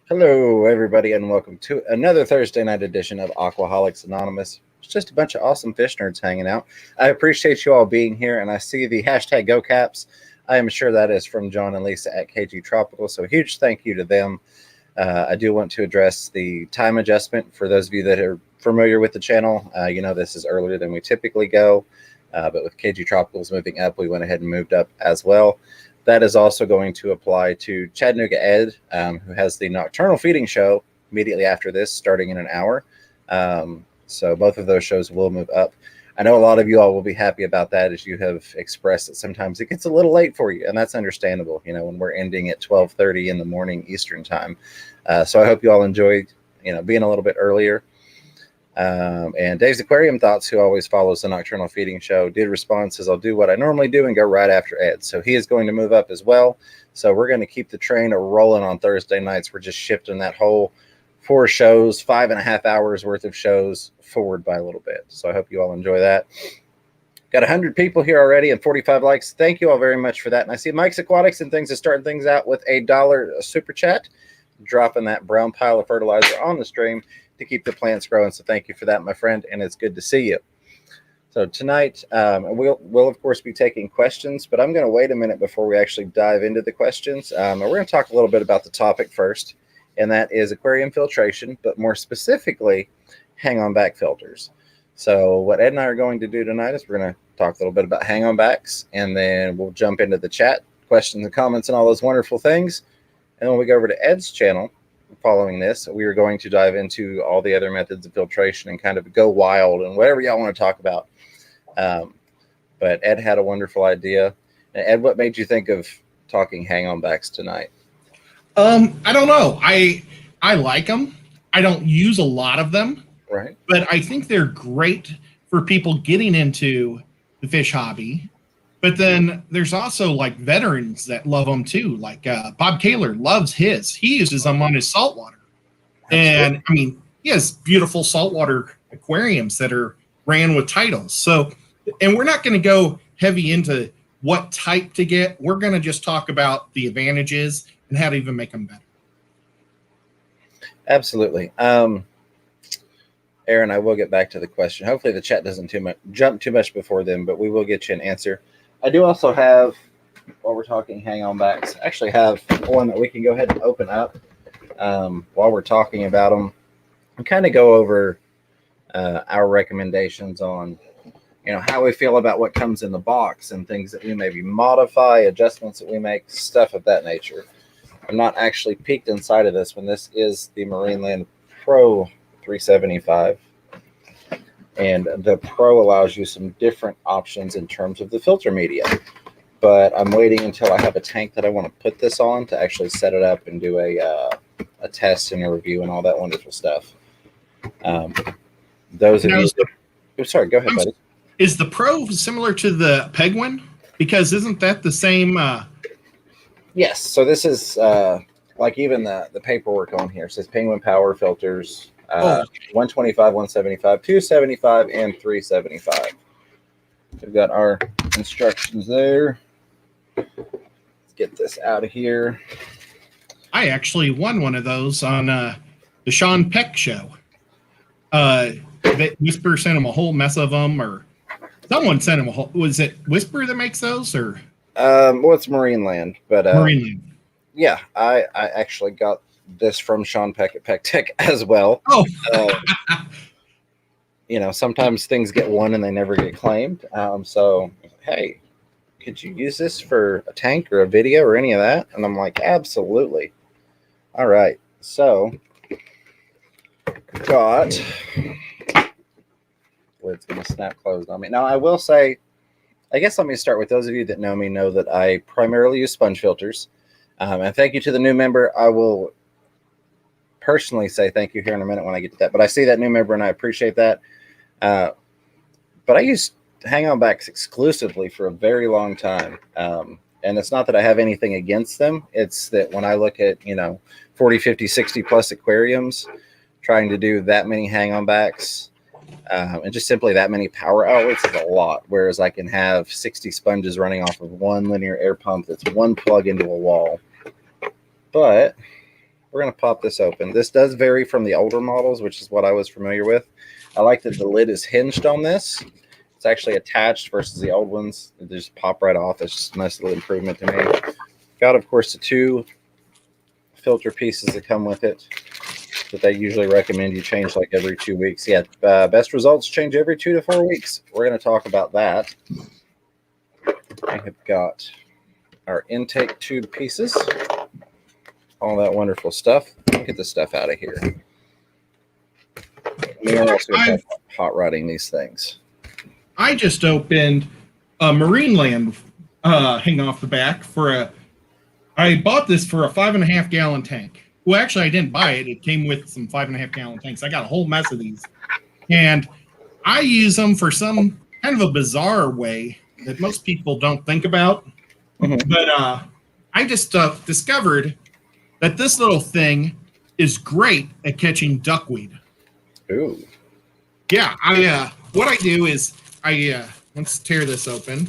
Hello, everybody, and welcome to another Thursday night edition of Aquaholics Anonymous. It's just a bunch of awesome fish nerds hanging out. I appreciate you all being here, and I see the hashtag GoCaps. I am sure that is from John and Lisa at KG Tropical, so a huge thank you to them. I do want to address the time adjustment for those of you that are familiar with the channel. You know this is earlier than we typically go, but with KG Tropicals moving up, we went ahead and moved up as well. That is also going to apply to Chattanooga Ed, who has the nocturnal feeding show immediately after this, starting in an hour. So both of those shows will move up. I know a lot of you all will be happy about that, as you have expressed that sometimes it gets a little late for you, and that's understandable, you know, when we're ending at 12:30 in the morning Eastern time. So I hope you all enjoy, being a little bit earlier. And Dave's Aquarium Thoughts, who always follows the nocturnal feeding show, did respond, says, I'll do what I normally do and go right after Ed. So he is going to move up as well. So we're going to keep the train rolling on Thursday nights. We're just shifting that whole 4 shows, 5.5 hours worth of shows forward by a little bit. So I hope you all enjoy that. Got 100 people here already and 45 likes. Thank you all very much for that. And I see Mike's Aquatics and things is starting things out with $1 super chat, dropping that brown pile of fertilizer on the stream to keep the plants growing. So thank you for that, my friend, and it's good to see you. So tonight, we'll of course be taking questions, but I'm going to wait a minute before we actually dive into the questions. We're going to talk a little bit about the topic first, and that is aquarium filtration, but more specifically, hang-on back filters. So what Ed and I are going to do tonight is we're going to talk a little bit about hang-on backs, and then we'll jump into the chat, questions and comments and all those wonderful things. And when we go over to Ed's channel, following this, we are going to dive into all the other methods of filtration and kind of go wild and whatever y'all want to talk about. But Ed had a wonderful idea. And Ed, what made you think of talking hang-on backs tonight? I don't know. I like them. I don't use a lot of them. Right. But I think they're great for people getting into the fish hobby. But then there's also like veterans that love them too. Like Bob Kaler loves his. He uses them on his saltwater. And I mean, he has beautiful saltwater aquariums that are ran with titles. So, and we're not going to go heavy into what type to get. We're going to just talk about the advantages and how to even make them better. Absolutely. Aaron, I will get back to the question. Hopefully the chat doesn't jump too much before then, but we will get you an answer. I do also have, while we're talking hang-on backs, I actually have one that we can go ahead and open up while we're talking about them and kind of go over our recommendations on, how we feel about what comes in the box and things that we maybe modify, adjustments that we make, stuff of that nature. I'm not actually peeked inside of this one. This is the Marineland Pro 375. And the Pro allows you some different options in terms of the filter media. But I'm waiting until I have a tank that I want to put this on to actually set it up and do a test and a review and all that wonderful stuff. Those of you... sorry, go ahead, buddy. Is the Pro similar to the Penguin? Because isn't that the same... Yes, so this is like even the paperwork on here. It says Penguin Power filters... 125, 175, 275, and 375. We've got our instructions there. Let's get this out of here. I actually won one of those on the Sean Peck show. Whisper sent him a whole mess of them, or someone sent him a whole. Was it Whisper that makes those, or? Well, it's Marineland, but Marineland. Yeah, I actually got this from Sean Peck at Peck Tech as well. Oh, sometimes things get won and they never get claimed. So, hey, could you use this for a tank or a video or any of that? And I'm like, absolutely. All right. So, got lid's going to snap closed on me. Now, I will say, I guess let me start with those of you that know me know that I primarily use sponge filters. And thank you to the new member. I will personally say thank you here in a minute when I get to that, but I see that new member and I appreciate that. But I used hang-on backs exclusively for a very long time. And it's not that I have anything against them. It's that when I look at, 40, 50, 60 plus aquariums, trying to do that many hang-on backs and just simply that many power outlets is a lot. Whereas I can have 60 sponges running off of one linear air pump that's one plug into a wall. But we're going to pop this open. This does vary from the older models, which is what I was familiar with. I like that the lid is hinged on this. It's actually attached versus the old ones. They just pop right off. It's just a nice little improvement to me. Got, of course, the 2 filter pieces that come with it that they usually recommend you change like every 2 weeks. Yeah, best results change every 2 to 4 weeks. We're going to talk about that. I have got our intake tube pieces, all that wonderful stuff. Get this stuff out of here. We are also hot rodding these things. I just opened a Marine Land hang off the back for I bought this for a 5.5 gallon tank. Well, actually, I didn't buy it. It came with some 5.5 gallon tanks. I got a whole mess of these. And I use them for some kind of a bizarre way that most people don't think about. Mm-hmm. But I just discovered that this little thing is great at catching duckweed. Ooh. Yeah, what I do is let's tear this open.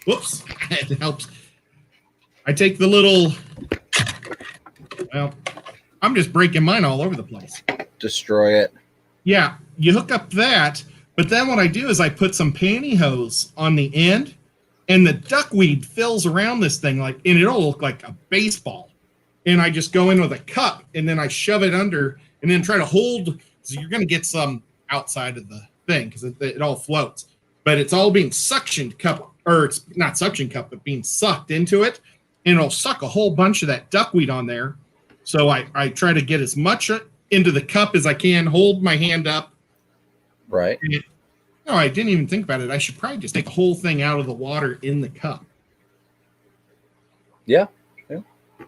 Whoops, it helps. I take the little, well, I'm just breaking mine all over the place. Destroy it. Yeah, you hook up that, but then what I do is I put some pantyhose on the end, and the duckweed fills around this thing, and it'll look like a baseball. And I just go in with a cup, and then I shove it under, and then try to hold, so you're going to get some outside of the thing, because it all floats. But it's all being suctioned cup, or it's not suction cup, but being sucked into it, and it'll suck a whole bunch of that duckweed on there. So I try to get as much into the cup as I can, hold my hand up. Right. No, I didn't even think about it. I should probably just take the whole thing out of the water in the cup. Yeah.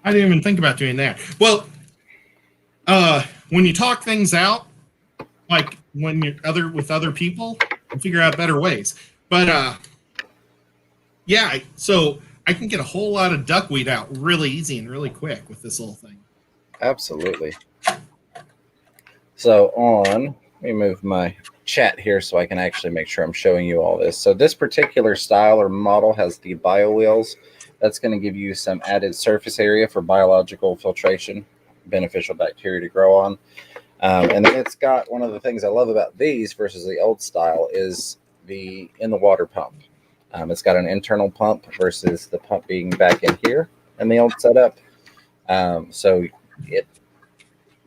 I didn't even think about doing that. Well, when you talk things out, like when you're with other people, you figure out better ways. But yeah, so I can get a whole lot of duckweed out really easy and really quick with this little thing. Absolutely. So let me move my chat here so I can actually make sure I'm showing you all this. So this particular style or model has the bio wheels. That's going to give you some added surface area for biological filtration, beneficial bacteria to grow on. And then it's got, one of the things I love about these versus the old style is the in the water pump. It's got an internal pump versus the pump being back in here in the old setup. So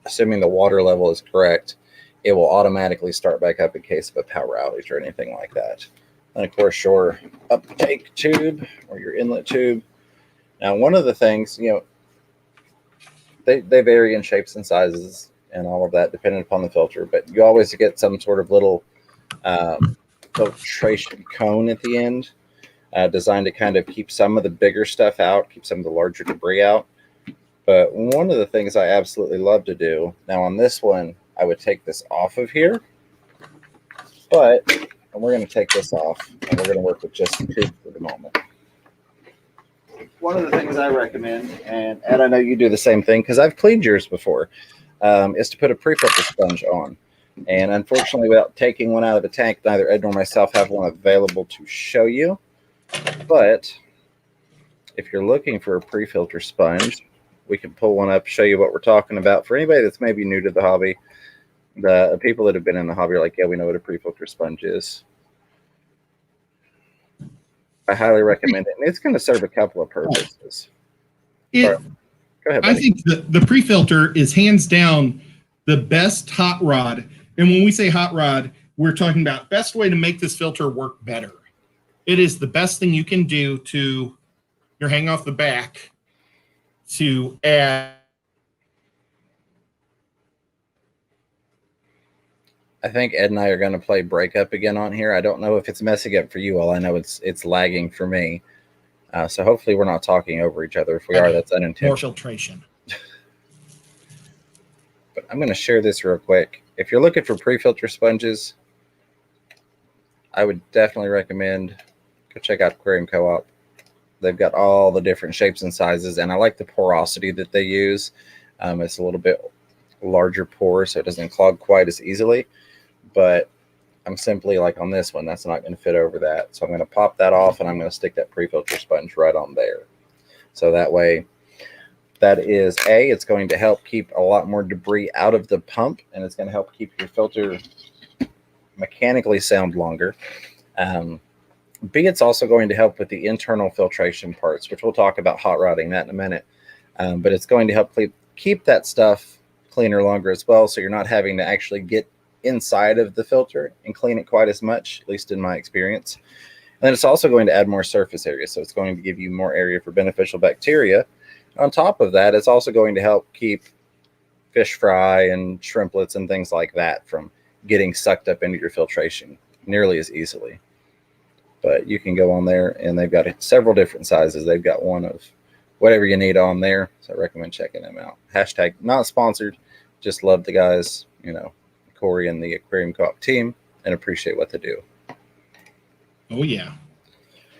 assuming the water level is correct, it will automatically start back up in case of a power outage or anything like that. And of course, your uptake tube or your inlet tube. Now, one of the things, they vary in shapes and sizes and all of that depending upon the filter, but you always get some sort of little filtration cone at the end, designed to kind of keep some of the bigger stuff out, keep some of the larger debris out. But one of the things I absolutely love to do, now on this one, I would take this off of here, but we're going to take this off and we're going to work with just the tube for the moment. One of the things I recommend, and Ed, I know you do the same thing because I've cleaned yours before, is to put a pre-filter sponge on. And unfortunately, without taking one out of the tank, neither Ed nor myself have one available to show you. But if you're looking for a pre-filter sponge, we can pull one up, show you what we're talking about. For anybody that's maybe new to the hobby, the people that have been in the hobby are like, yeah, we know what a pre-filter sponge is. I highly recommend it. And it's going to serve a couple of purposes. Go ahead, buddy. I think the pre-filter is hands down the best hot rod. And when we say hot rod, we're talking about best way to make this filter work better. It is the best thing you can do to your hang off the back to add. I think Ed and I are going to play breakup again on here. I don't know if it's messing up for you. All I know it's lagging for me. So hopefully we're not talking over each other. If we are, that's unintentional. More filtration. But I'm going to share this real quick. If you're looking for pre-filter sponges, I would definitely recommend go check out Aquarium Co-op. They've got all the different shapes and sizes, and I like the porosity that they use. It's a little bit larger pore, so it doesn't clog quite as easily. But I'm simply like on this one, that's not going to fit over that. So I'm going to pop that off and I'm going to stick that pre-filter sponge right on there. So that way, that is it's going to help keep a lot more debris out of the pump, and it's going to help keep your filter mechanically sound longer. B, it's also going to help with the internal filtration parts, which we'll talk about hot rodding that in a minute. But it's going to help keep that stuff cleaner longer as well, so you're not having to actually get inside of the filter and clean it quite as much, at least in my experience. And then it's also going to add more surface area, so it's going to give you more area for beneficial bacteria. On top of that, it's also going to help keep fish fry and shrimplets and things like that from getting sucked up into your filtration nearly as easily. But you can go on there, and they've got several different sizes. They've got one of whatever you need on there, so I recommend checking them out. Hashtag not sponsored, just love the guys, Corey and the Aquarium Co-op team, and appreciate what they do. Oh, yeah.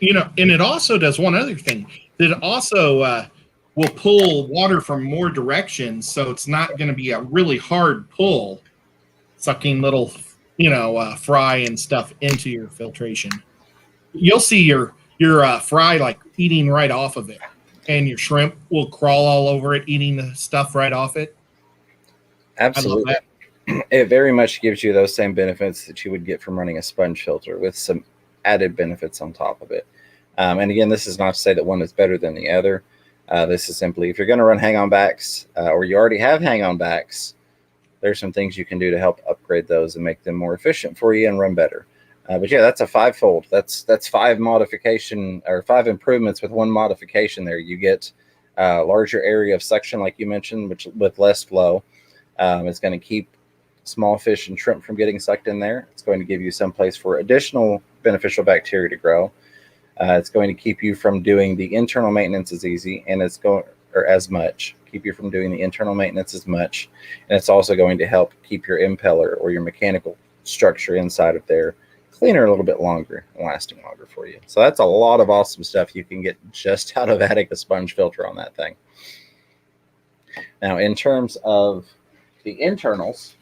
And it also does one other thing. That it also will pull water from more directions, so it's not going to be a really hard pull, sucking little, fry and stuff into your filtration. You'll see your fry like eating right off of it, and your shrimp will crawl all over it, eating the stuff right off it. Absolutely. It very much gives you those same benefits that you would get from running a sponge filter with some added benefits on top of it. And again, this is not to say that one is better than the other. This is simply, if you're going to run hang-on backs or you already have hang-on backs, there's some things you can do to help upgrade those and make them more efficient for you and run better. But yeah, that's a five-fold. That's 5 improvements with 1 modification there. You get a larger area of suction, like you mentioned, which with less flow. It's going to keep small fish and shrimp from getting sucked in there. It's going to give you some place for additional beneficial bacteria to grow. It's going to keep you from doing the internal maintenance as easy, and as much. Keep you from doing the internal maintenance as much, and it's also going to help keep your impeller or your mechanical structure inside of there cleaner a little bit longer and lasting longer for you. So that's a lot of awesome stuff you can get just out of adding a sponge filter on that thing. Now, in terms of the internals,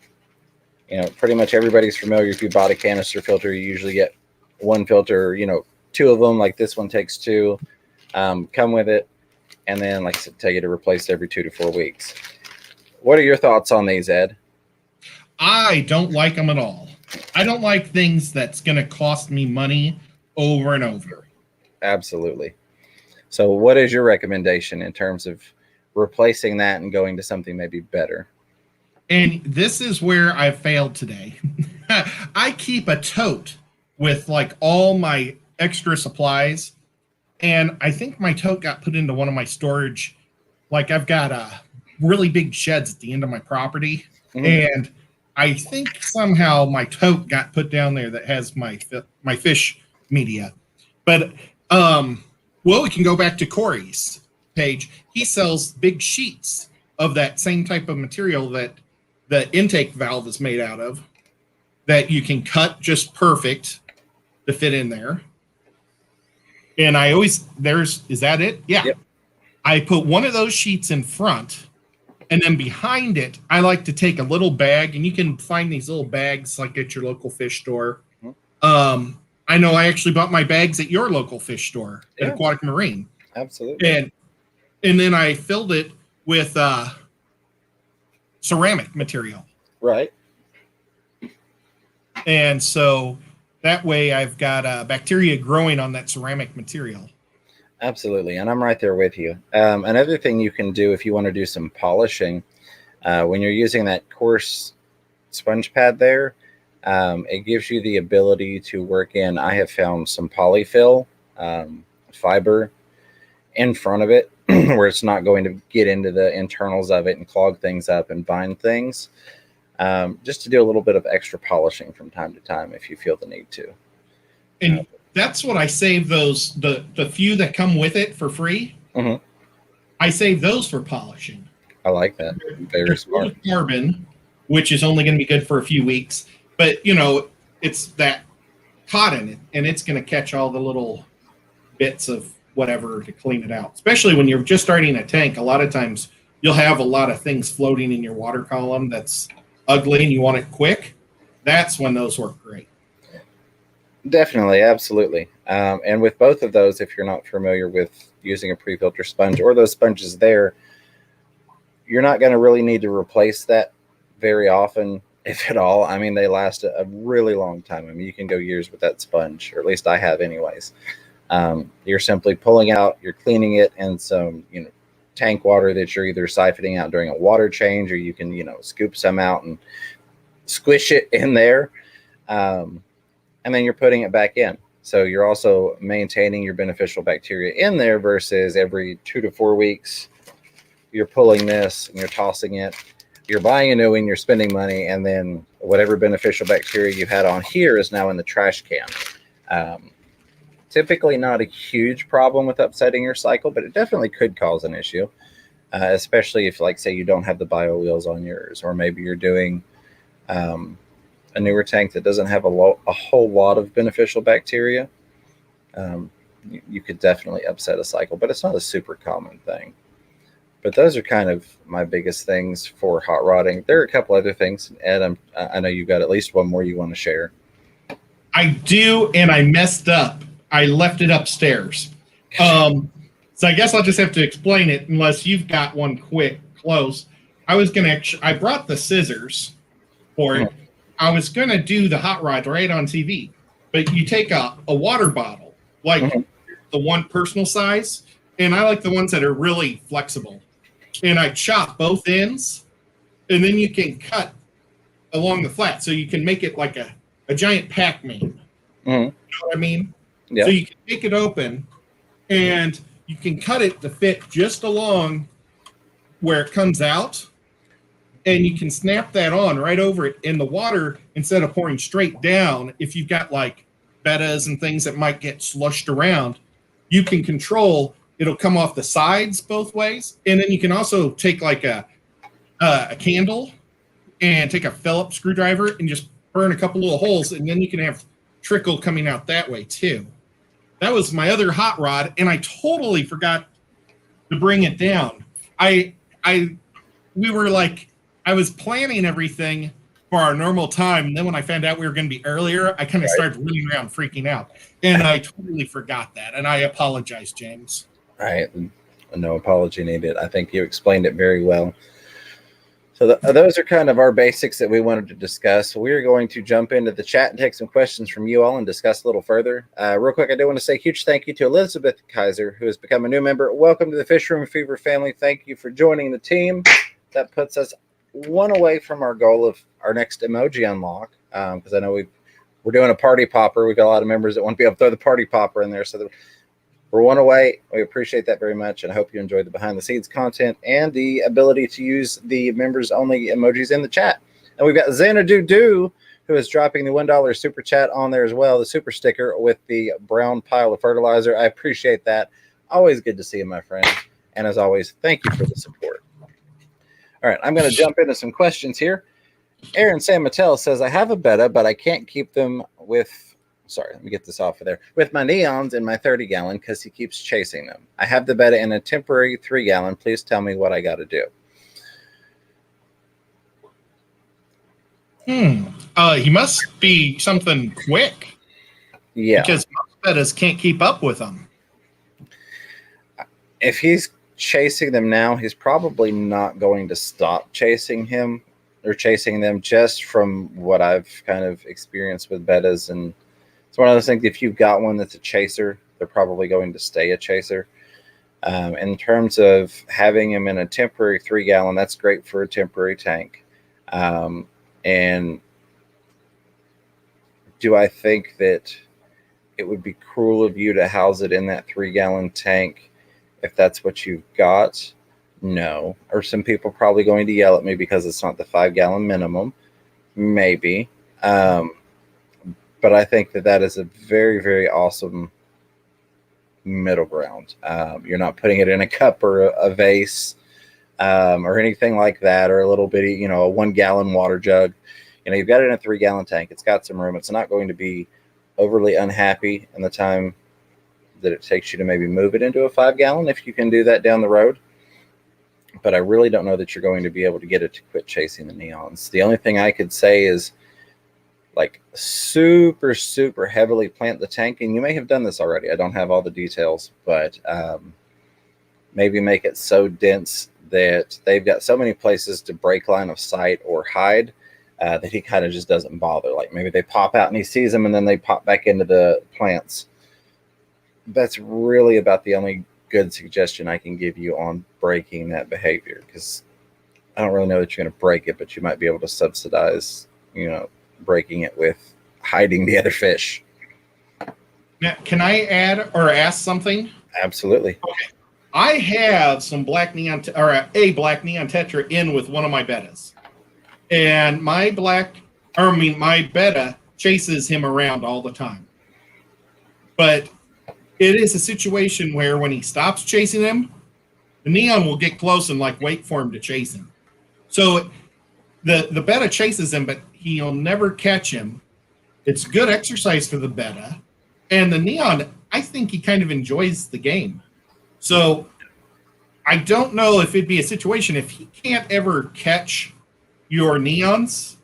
pretty much everybody's familiar. If you bought a canister filter, you usually get 1 filter, 2 of them, like this one takes 2, come with it. And then, like I said, tell you to replace every 2 to 4 weeks. What are your thoughts on these, Ed? I don't like them at all. I don't like things that's going to cost me money over and over. Absolutely. So what is your recommendation in terms of replacing that and going to something maybe better? And this is where I failed today. I keep a tote with like all my extra supplies. And I think my tote got put into one of my storage. Like I've got really big sheds at the end of my property. Mm-hmm. And I think somehow my tote got put down there that has my fish media. But, we can go back to Corey's page. He sells big sheets of that same type of material that the intake valve is made out of, that you can cut just perfect to fit in there. And is that it? Yeah. Yep. I put one of those sheets in front, and then behind it, I like to take a little bag, and you can find these little bags like at your local fish store. Mm-hmm. I know I actually bought my bags at your local fish store at Aquatic Marine. Absolutely. And then I filled it with ceramic material. Right. And so that way I've got bacteria growing on that ceramic material. Absolutely. And I'm right there with you. Another thing you can do if you want to do some polishing, when you're using that coarse sponge pad there, it gives you the ability to work in, I have found some polyfill fiber in front of it where it's not going to get into the internals of it and clog things up and bind things. Just to do a little bit of extra polishing from time to time if you feel the need to. And that's what I save those, the few that come with it for free. Mm-hmm. I save those for polishing. I like that. Very smart. Carbon, which is only going to be good for a few weeks. But, it's that cotton, and it's going to catch all the little bits of whatever to clean it out. Especially when you're just starting a tank, a lot of times you'll have a lot of things floating in your water column that's ugly and you want it quick. That's when those work great. Definitely, absolutely. And with both of those, if you're not familiar with using a pre-filter sponge or those sponges there, you're not going to really need to replace that very often, if at all. I mean, they last a really long time. I mean, you can go years with that sponge, or at least I have anyways. You're simply pulling out, you're cleaning it in some, tank water that you're either siphoning out during a water change, or you can, scoop some out and squish it in there. And then you're putting it back in. So you're also maintaining your beneficial bacteria in there versus every 2 to 4 weeks, you're pulling this and you're tossing it. You're buying a new one, you're spending money, and then whatever beneficial bacteria you had on here is now in the trash can. Typically not a huge problem with upsetting your cycle, but it definitely could cause an issue, especially if, like, say you don't have the bio wheels on yours, or maybe you're doing a newer tank that doesn't have a whole lot of beneficial bacteria. You could definitely upset a cycle, but it's not a super common thing. But those are kind of my biggest things for hot rodding. There are a couple other things, Ed. I know you got at least one more you want to share. I do, and I messed up. I left it upstairs. So I guess I'll just have to explain it unless you've got one close. I brought the scissors for it. I was going to do the hot rod right on TV, but you take a water bottle, like the one personal size, and I like the ones that are really flexible. And I chop both ends, and then you can cut along the flat, so you can make it like a giant Pac-Man. You know what I mean? Yeah. So you can make it open, and you can cut it to fit just along where it comes out, and you can snap that on right over it in the water instead of pouring straight down. If you've got like bettas and things that might get slushed around, you can control. It'll come off the sides both ways, and then you can also take like a candle and take a Phillips screwdriver and just burn a couple little holes, and then you can have trickle coming out that way too. That was my other hot rod, and I totally forgot to bring it down. I was planning everything for our normal time, and then when I found out we were going to be earlier, I kind of started running around freaking out, and I totally forgot that, and I apologize, James. All right. No apology needed. I think you explained it very well. So those are kind of our basics that we wanted to discuss. We are going to jump into the chat and take some questions from you all and discuss a little further. Real quick, I do want to say a huge thank you to Elizabeth Kaiser, who has become a new member. Welcome to the Fish Room Fever family. Thank you for joining the team. That puts us one away from our goal of our next emoji unlock, because I know we're doing a party popper. We've got a lot of members that want to be able to throw the party popper in there, so we're one away. We appreciate that very much, and I hope you enjoyed the behind the scenes content and the ability to use the members only emojis in the chat. And we've got Xanadu, who is dropping the $1 super chat on there as well, the super sticker with the brown pile of fertilizer. I appreciate that. Always good to see you, my friend. And as always, thank you for the support. All right, I'm going to jump into some questions here. Aaron San Mattel says, I have a Betta, but I can't keep them let me get this off of there. With my neons in my 30-gallon because he keeps chasing them. I have the Betta in a temporary 3-gallon. Please tell me what I got to do. He must be something quick. Yeah. Because most Bettas can't keep up with them. If he's chasing them now, he's probably not going to stop chasing them just from what I've kind of experienced with Bettas. And it's one of those things, if you've got one that's a chaser, they're probably going to stay a chaser. In terms of having him in a temporary 3-gallon, that's great for a temporary tank. And do I think that it would be cruel of you to house it in that 3-gallon tank if that's what you've got? No. Are some people probably going to yell at me because it's not the 5-gallon minimum? Maybe. But I think that is a very, very awesome middle ground. You're not putting it in a cup or a vase or anything like that, or a little bitty, a 1-gallon water jug. You've got it in a 3-gallon tank. It's got some room. It's not going to be overly unhappy in the time that it takes you to maybe move it into a 5-gallon if you can do that down the road. But I really don't know that you're going to be able to get it to quit chasing the neons. The only thing I could say is like super, super heavily plant the tank. And you may have done this already. I don't have all the details, but maybe make it so dense that they've got so many places to break line of sight or hide that he kind of just doesn't bother. Like maybe they pop out and he sees them and then they pop back into the plants. That's really about the only good suggestion I can give you on breaking that behavior, because I don't really know that you're going to break it, but you might be able to subsidize, breaking it with hiding the other fish. Now, can I add or ask something? Absolutely. Okay. I have some black neon, a black neon tetra in with one of my bettas, and my betta chases him around all the time. But it is a situation where when he stops chasing him, the neon will get close and like wait for him to chase him. So the betta chases him, but he'll never catch him. It's good exercise for the betta, and the neon, I think he kind of enjoys the game. So I don't know if it'd be a situation if he can't ever catch your neons,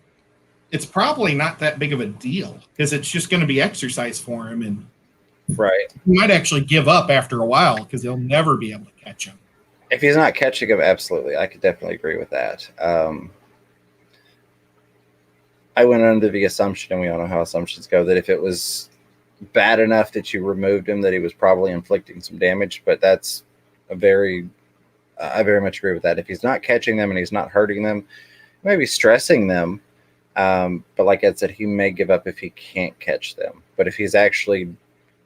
it's probably not that big of a deal because it's just going to be exercise for him, and right, he might actually give up after a while because he'll never be able to catch him. If he's not catching him, absolutely, I could definitely agree with that. I went under the assumption, and we all know how assumptions go, that if it was bad enough that you removed him, that he was probably inflicting some damage. But that's I very much agree with that. If he's not catching them and he's not hurting them, maybe stressing them, but like I said, he may give up if he can't catch them. But if he's actually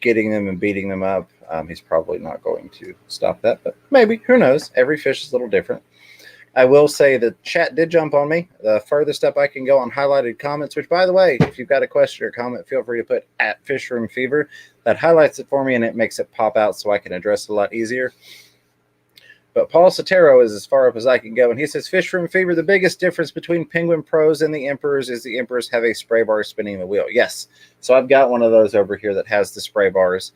getting them and beating them up, he's probably not going to stop that. But maybe, who knows? Every fish is a little different. I will say the chat did jump on me. The furthest up I can go on highlighted comments, which, by the way, if you've got a question or comment, feel free to put @FishroomFever. That highlights it for me, and it makes it pop out so I can address it a lot easier. But Paul Sotero is as far up as I can go, and he says, Fish Room Fever, the biggest difference between Penguin Pros and the Emperors is the Emperors have a spray bar spinning the wheel. Yes, so I've got one of those over here that has the spray bars.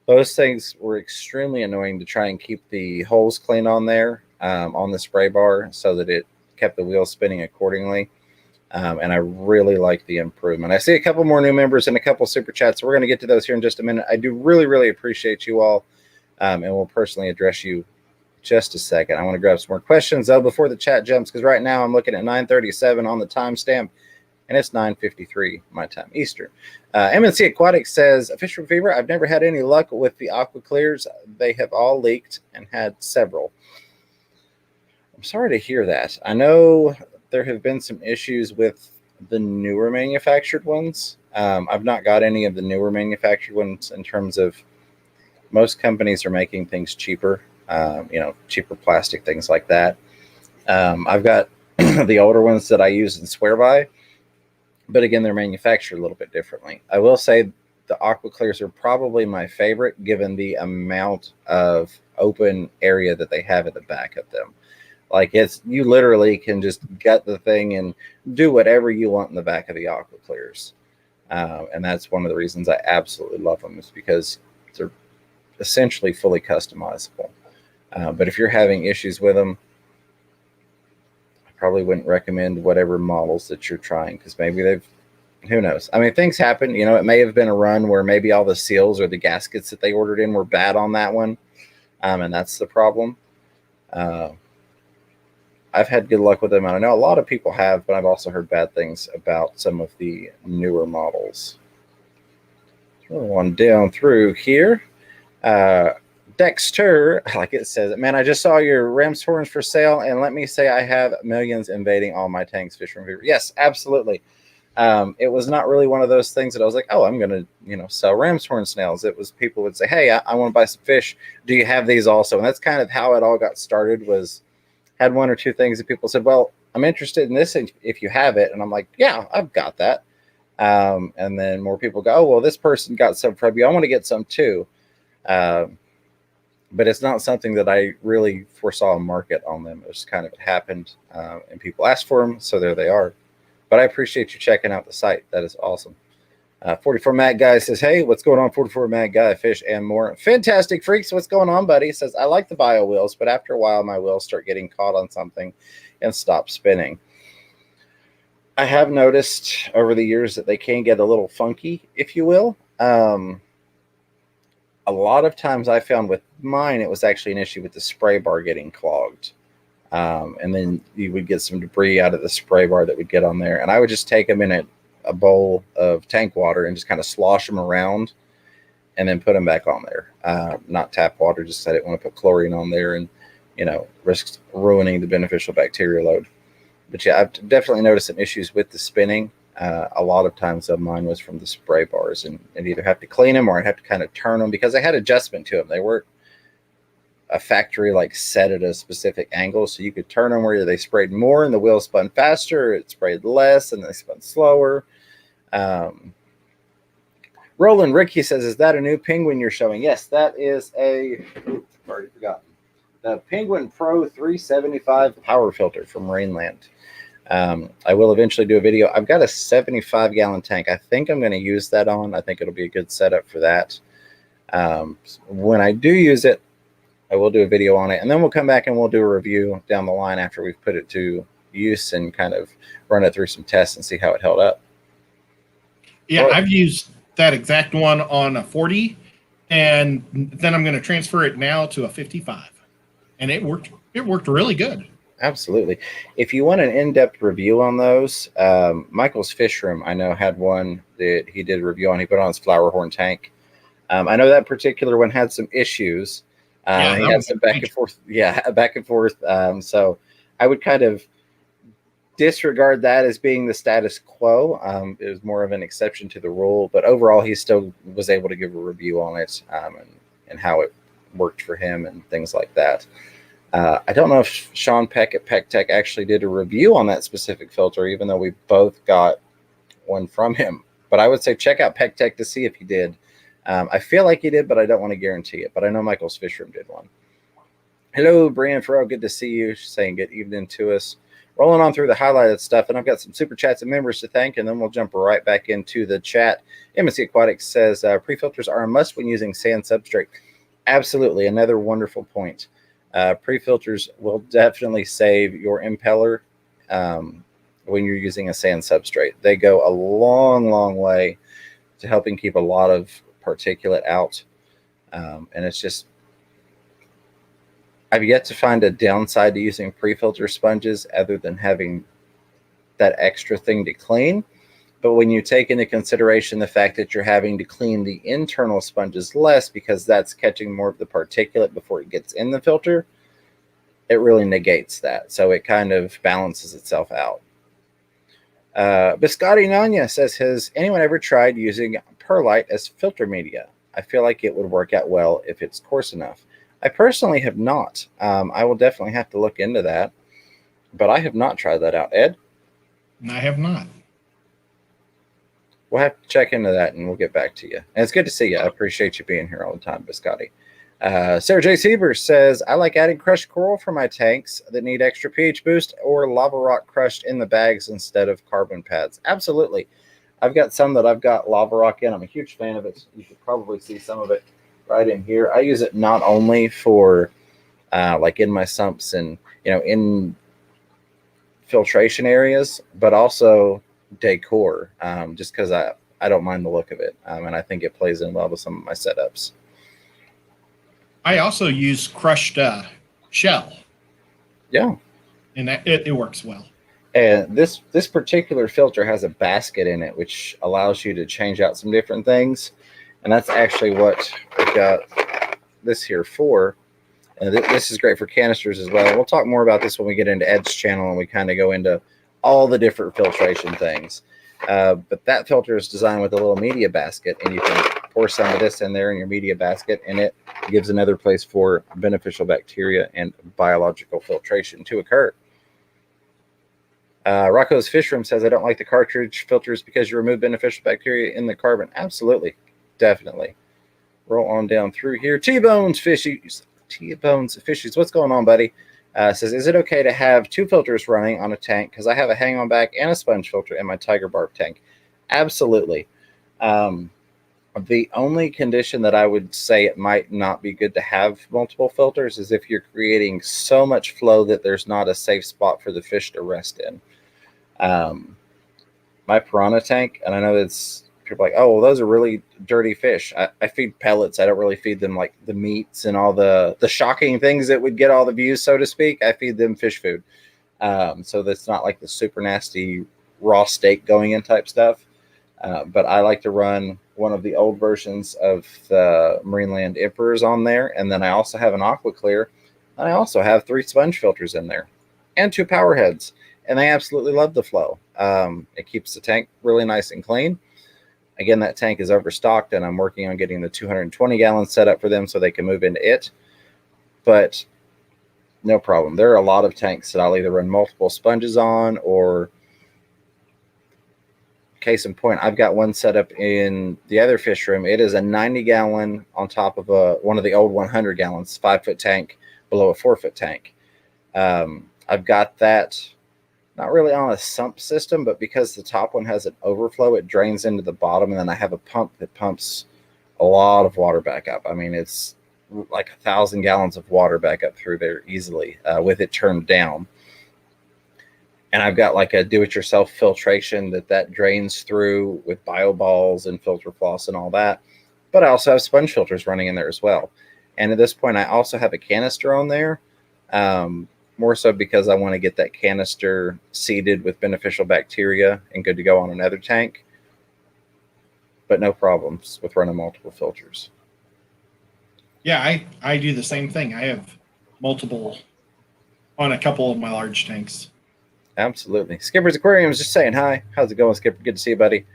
Those things were extremely annoying to try and keep the holes clean on there, on the spray bar, so that it kept the wheel spinning accordingly. And I really like the improvement. I see a couple more new members and a couple super chats, so we're going to get to those here in just a minute. I do really, really appreciate you all, and we'll personally address you just a second. I want to grab some more questions, though, before the chat jumps, because right now I'm looking at 9:37 on the timestamp, and it's 9:53 my time, Eastern. MNC Aquatics says, Fish from Fever, I've never had any luck with the Aqua Clears. They have all leaked and had several. I'm sorry to hear that. I know there have been some issues with the newer manufactured ones. I've not got any of the newer manufactured ones in terms of most companies are making things cheaper, cheaper plastic, things like that. I've got the older ones that I use and swear by, but again, they're manufactured a little bit differently. I will say the Aqua Clears are probably my favorite given the amount of open area that they have at the back of them. Like you literally can just gut the thing and do whatever you want in the back of the Aqua Clears. And that's one of the reasons I absolutely love them, is because they're essentially fully customizable. But if you're having issues with them, I probably wouldn't recommend whatever models that you're trying, because maybe who knows? I mean, things happen. It may have been a run where maybe all the seals or the gaskets that they ordered in were bad on that one. And that's the problem. I've had good luck with them, and I know a lot of people have, but I've also heard bad things about some of the newer models. Throw on down through here. Dexter, like it says, man, I just saw your ram's horns for sale, and let me say I have millions invading all my tanks, Fish from Fever. Yes, absolutely. It was not really one of those things that I was like, oh, I'm going to, sell ram's horn snails. It was people would say, hey, I want to buy some fish. Do you have these also? And that's kind of how it all got started, was had one or two things that people said, well, I'm interested in this if you have it. And I'm like, yeah, I've got that. And then more people go, oh, well, this person got some from you. I want to get some too. But it's not something that I really foresaw a market on them. It just kind of happened, and people asked for them, so there they are. But I appreciate you checking out the site. That is awesome. 44 Mad Guy says, hey, what's going on, 44 Mad Guy, fish and more. Fantastic Freaks, what's going on, buddy? Says, I like the bio wheels, but after a while, my wheels start getting caught on something and stop spinning. I have noticed over the years that they can get a little funky, if you will. A lot of times I found with mine, it was actually an issue with the spray bar getting clogged. And then you would get some debris out of the spray bar that would get on there. And I would just take them in a bowl of tank water and just kind of slosh them around and then put them back on there. Not tap water, just I didn't want to put chlorine on there and, risk ruining the beneficial bacteria load. But yeah, I've definitely noticed some issues with the spinning. A lot of times of mine was from the spray bars, and either have to clean them or I'd have to kind of turn them because they had adjustment to them. They weren't a factory like set at a specific angle, so you could turn them where they sprayed more and the wheel spun faster, it sprayed less and they spun slower. Roland Ricky says, is that a new Penguin you're showing? Yes, that is I've already forgotten. The Penguin Pro 375 power filter from Rainland. I will eventually do a video. I've got a 75-gallon tank. I think I'm going to use that on. I think it'll be a good setup for that. When I do use it, I will do a video on it, and then we'll come back and we'll do a review down the line after we've put it to use and kind of run it through some tests and see how it held up. Yeah, I've used that exact one on a 40, and then I'm going to transfer it now to a 55, and it worked. It worked really good. Absolutely. If you want an in-depth review on those, Michael's Fish Room, I know, had one that he did a review on. He put on his flower horn tank. I know that particular one had some issues. He had some back and forth. Yeah, back and forth. So I would kind of disregard that as being the status quo. It was more of an exception to the rule. But overall, he still was able to give a review on it and how it worked for him and things like that. I don't know if Sean Peck at Peck Tech actually did a review on that specific filter, even though we both got one from him. But I would say check out Peck Tech to see if he did. I feel like he did, but I don't want to guarantee it. But I know Michael's Fish Room did one. Hello, Brian Farrell. Good to see you. She's saying good evening to us. Rolling on through the highlighted stuff, and I've got some super chats and members to thank, and then we'll jump right back into the chat. MSC Aquatics says pre-filters are a must when using sand substrate. Absolutely. Another wonderful point. Pre-filters will definitely save your impeller when you're using a sand substrate. They go a long, long way to helping keep a lot of particulate out. And it's just, I've yet to find a downside to using pre-filter sponges other than having that extra thing to clean. But when you take into consideration the fact that you're having to clean the internal sponges less because that's catching more of the particulate before it gets in the filter, it really negates that. So it kind of balances itself out. Biscotti Nanya says, has anyone ever tried using perlite as filter media? I feel like it would work out well if it's coarse enough. I personally have not. I will definitely have to look into that, but I have not tried that out. Ed? I have not. We'll have to check into that, and we'll get back to you. And it's good to see you. I appreciate you being here all the time, Biscotti. Sarah J. Siebers says, I like adding crushed coral for my tanks that need extra pH boost or lava rock crushed in the bags instead of carbon pads. Absolutely. I've got some that I've got lava rock in. I'm a huge fan of it. You should probably see some of it right in here. I use it not only for like in my sumps and, in filtration areas, but also decor, just because I don't mind the look of it, and I think it plays in well with some of my setups. I also use crushed shell. Yeah, and it works well. And this particular filter has a basket in it, which allows you to change out some different things, and that's actually what I've got this here for. And this is great for canisters as well. We'll talk more about this when we get into Ed's channel and we kind of go into all the different filtration things. But that filter is designed with a little media basket, and you can pour some of this in there in your media basket, and it gives another place for beneficial bacteria and biological filtration to occur. Rocco's Fish Room says, I don't like the cartridge filters because you remove beneficial bacteria in the carbon. Absolutely. Definitely. Roll on down through here. T-Bones Fishies. T-Bones Fishies. What's going on, buddy? Says, is it okay to have two filters running on a tank? Because I have a hang-on back and a sponge filter in my Tiger Barb tank. Absolutely. The only condition that I would say it might not be good to have multiple filters is if you're creating so much flow that there's not a safe spot for the fish to rest in. my piranha tank, and I know that's people are like, oh, well, those are really dirty fish. I feed pellets. I don't really feed them like the meats and all the shocking things that would get all the views, so to speak. I feed them fish food. So that's not like the super nasty raw steak going in type stuff. But I like to run one of the old versions of the Marineland Emperors on there. And then I also have an Aqua Clear. And I also have 3 sponge filters in there and 2 power heads. And they absolutely love the flow. It keeps the tank really nice and clean. Again, that tank is overstocked, and I'm working on getting the 220 gallons set up for them so they can move into it. But no problem. There are a lot of tanks that I'll either run multiple sponges on, or case in point, I've got one set up in the other fish room. It is a 90 gallon on top of one of the old 100 gallons, 5-foot tank below a 4-foot tank. I've got that not really on a sump system, but because the top one has an overflow, it drains into the bottom, and then I have a pump that pumps a lot of water back up. I mean, it's like 1,000 gallons of water back up through there easily with it turned down. And I've got like a do-it-yourself filtration that drains through with bio balls and filter floss and all that. But I also have sponge filters running in there as well. And at this point, I also have a canister on there, more so because I want to get that canister seeded with beneficial bacteria and good to go on another tank. But no problems with running multiple filters. Yeah, I do the same thing. I have multiple on a couple of my large tanks. Absolutely. Skipper's Aquarium is just saying hi. How's it going, Skipper? Good to see you, buddy.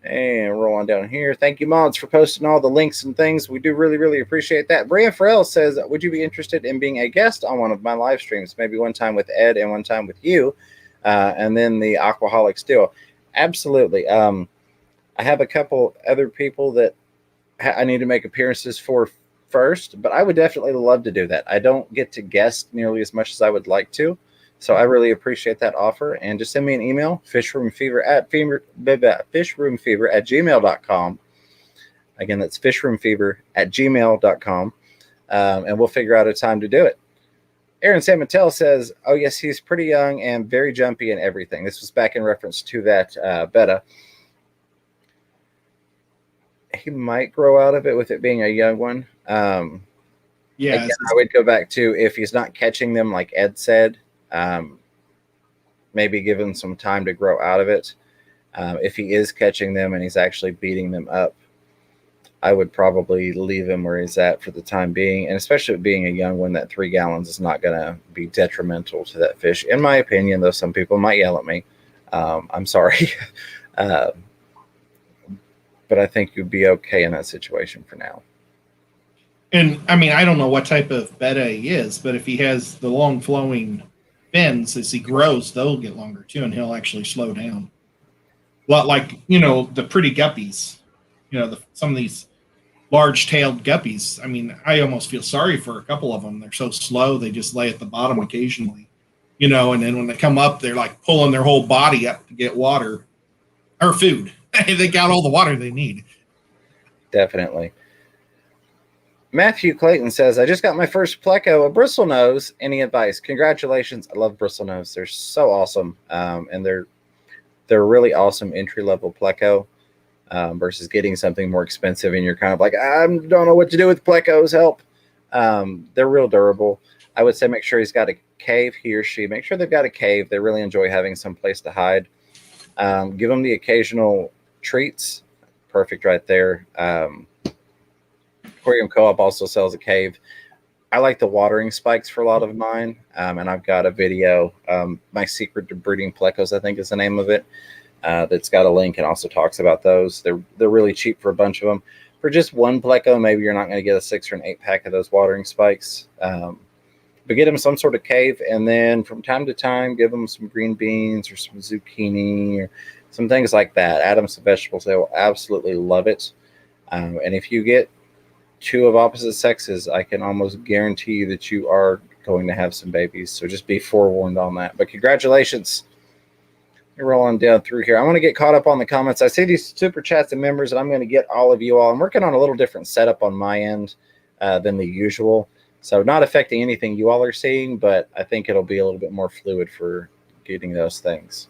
And roll on down here. Thank you, mods, for posting all the links and things. We do really, really appreciate that. Bria Farrell says, would you be interested in being a guest on one of my live streams? Maybe one time with Ed and one time with you, and then the Aquaholics duo. Absolutely. I have a couple other people that I need to make appearances for first, but I would definitely love to do that. I don't get to guest nearly as much as I would like to. So I really appreciate that offer. And just send me an email, fishroomfever@gmail.com. Again, that's fishroomfever@gmail.com. And we'll figure out a time to do it. Aaron San Mattel says, oh, yes, he's pretty young and very jumpy and everything. This was back in reference to that Betta. He might grow out of it with it being a young one. Yeah, again, I would go back to if he's not catching them, like Ed said. Maybe give him some time to grow out of it. If he is catching them and he's actually beating them up, I would probably leave him where he's at for the time being. And especially with being a young one, that 3 gallons is not going to be detrimental to that fish, in my opinion, though some people might yell at me. I'm sorry. But I think you'd be okay in that situation for now. And I mean, I don't know what type of Betta he is, but if he has the long flowing fins, as he grows, they'll get longer too, and he'll actually slow down. A lot like, the pretty guppies, some of these large-tailed guppies. I mean, I almost feel sorry for a couple of them. They're so slow, they just lay at the bottom occasionally, and then when they come up, they're like pulling their whole body up to get water or food. They got all the water they need. Definitely. Matthew Clayton says, I just got my first pleco, a bristlenose. Any advice? Congratulations. I love bristlenose. They're so awesome. And they're really awesome entry-level pleco versus getting something more expensive. And you're kind of like, I don't know what to do with plecos. Help. They're real durable. I would say make sure he's got a cave, he or she. Make sure they've got a cave. They really enjoy having some place to hide. Give them the occasional treats. Perfect right there. Aquarium Co-op also sells a cave. I like the watering spikes for a lot of mine, and I've got a video, My Secret to Breeding Plecos, I think is the name of it, that's got a link and also talks about those. They're really cheap for a bunch of them. For just one pleco, maybe you're not going to get a 6 or an 8-pack of those watering spikes, but get them some sort of cave, and then from time to time, give them some green beans or some zucchini or some things like that. Add them some vegetables. They will absolutely love it. And if you get 2 of opposite sexes, I can almost guarantee you that you are going to have some babies. So just be forewarned on that. But congratulations. You're rolling down through here. I want to get caught up on the comments. I see these super chats and members, and I'm going to get all of you all. I'm working on a little different setup on my end than the usual. So not affecting anything you all are seeing, but I think it'll be a little bit more fluid for getting those things.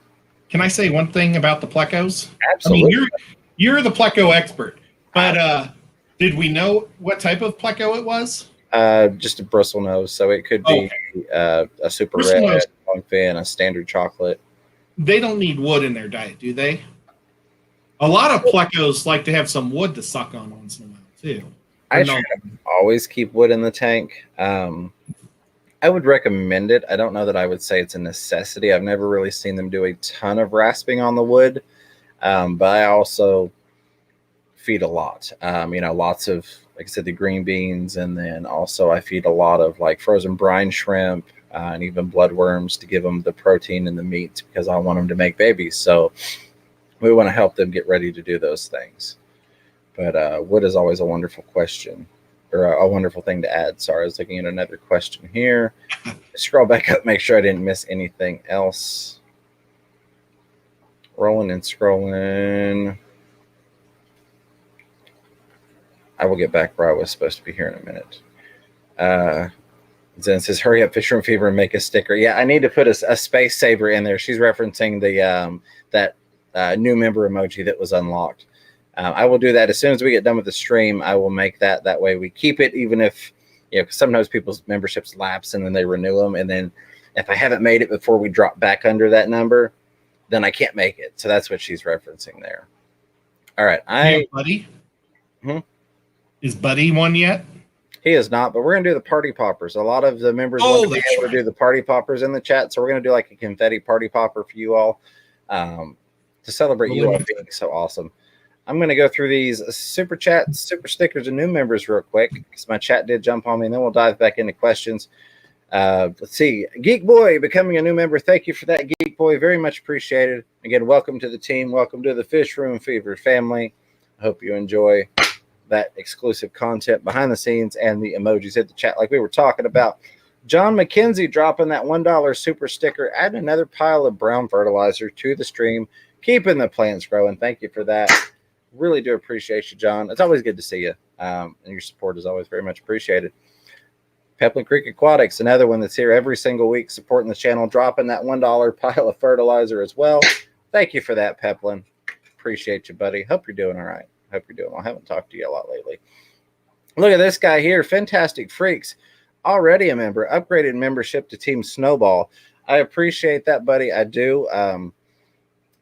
Can I say one thing about the plecos? Absolutely. I mean, you're the pleco expert, but did we know what type of pleco it was? Just a bristle nose, so it could be a super Bristle red, nose. longfin, a standard chocolate. They don't need wood in their diet, do they? A lot of plecos like to have some wood to suck on once in a while too. I try to always keep wood in the tank. I would recommend it. I don't know that I would say it's a necessity. I've never really seen them do a ton of rasping on the wood, but I also feed a lot. Lots of, like I said, the green beans, and then also I feed a lot of like frozen brine shrimp and even bloodworms to give them the protein and the meat because I want them to make babies. So we want to help them get ready to do those things. But wood is always a wonderful question, or a wonderful thing to add. Sorry, I was looking at another question here. Scroll back up, make sure I didn't miss anything else. Rolling and scrolling. I will get back where I was supposed to be here in a minute. Zen says, hurry up, Fish Room Fever, and make a sticker. Yeah, I need to put a space saver in there. She's referencing the that new member emoji that was unlocked. I will do that as soon as we get done with the stream. I will make that. That way we keep it, even if, cause sometimes people's memberships lapse and then they renew them. And then if I haven't made it before we drop back under that number, then I can't make it. So that's what she's referencing there. All right. Buddy? Is Buddy one yet? He is not, but we're going to do the party poppers. A lot of the members want to be able to do the party poppers in the chat. So we're going to do like a confetti party popper for you all to celebrate you all being so awesome. I'm going to go through these super chats, super stickers, and new members real quick because my chat did jump on me, and then we'll dive back into questions. Let's see. Geek Boy becoming a new member. Thank you for that, Geek Boy. Very much appreciated. Again, welcome to the team. Welcome to the Fish Room Fever family. I hope you enjoy that exclusive content behind the scenes and the emojis. Hit the chat like we were talking about. John McKenzie dropping that $1 super sticker. Adding another pile of brown fertilizer to the stream. Keeping the plants growing. Thank you for that. Really do appreciate you, John. It's always good to see you. And your support is always very much appreciated. Peplin Creek Aquatics, another one that's here every single week supporting the channel, dropping that $1 pile of fertilizer as well. Thank you for that, Peplin. Appreciate you, buddy. Hope you're doing all right. Hope you're doing well. I haven't talked to you a lot lately. Look at this guy here. Fantastic Freaks. Already a member. Upgraded membership to Team Snowball. I appreciate that, buddy. I do.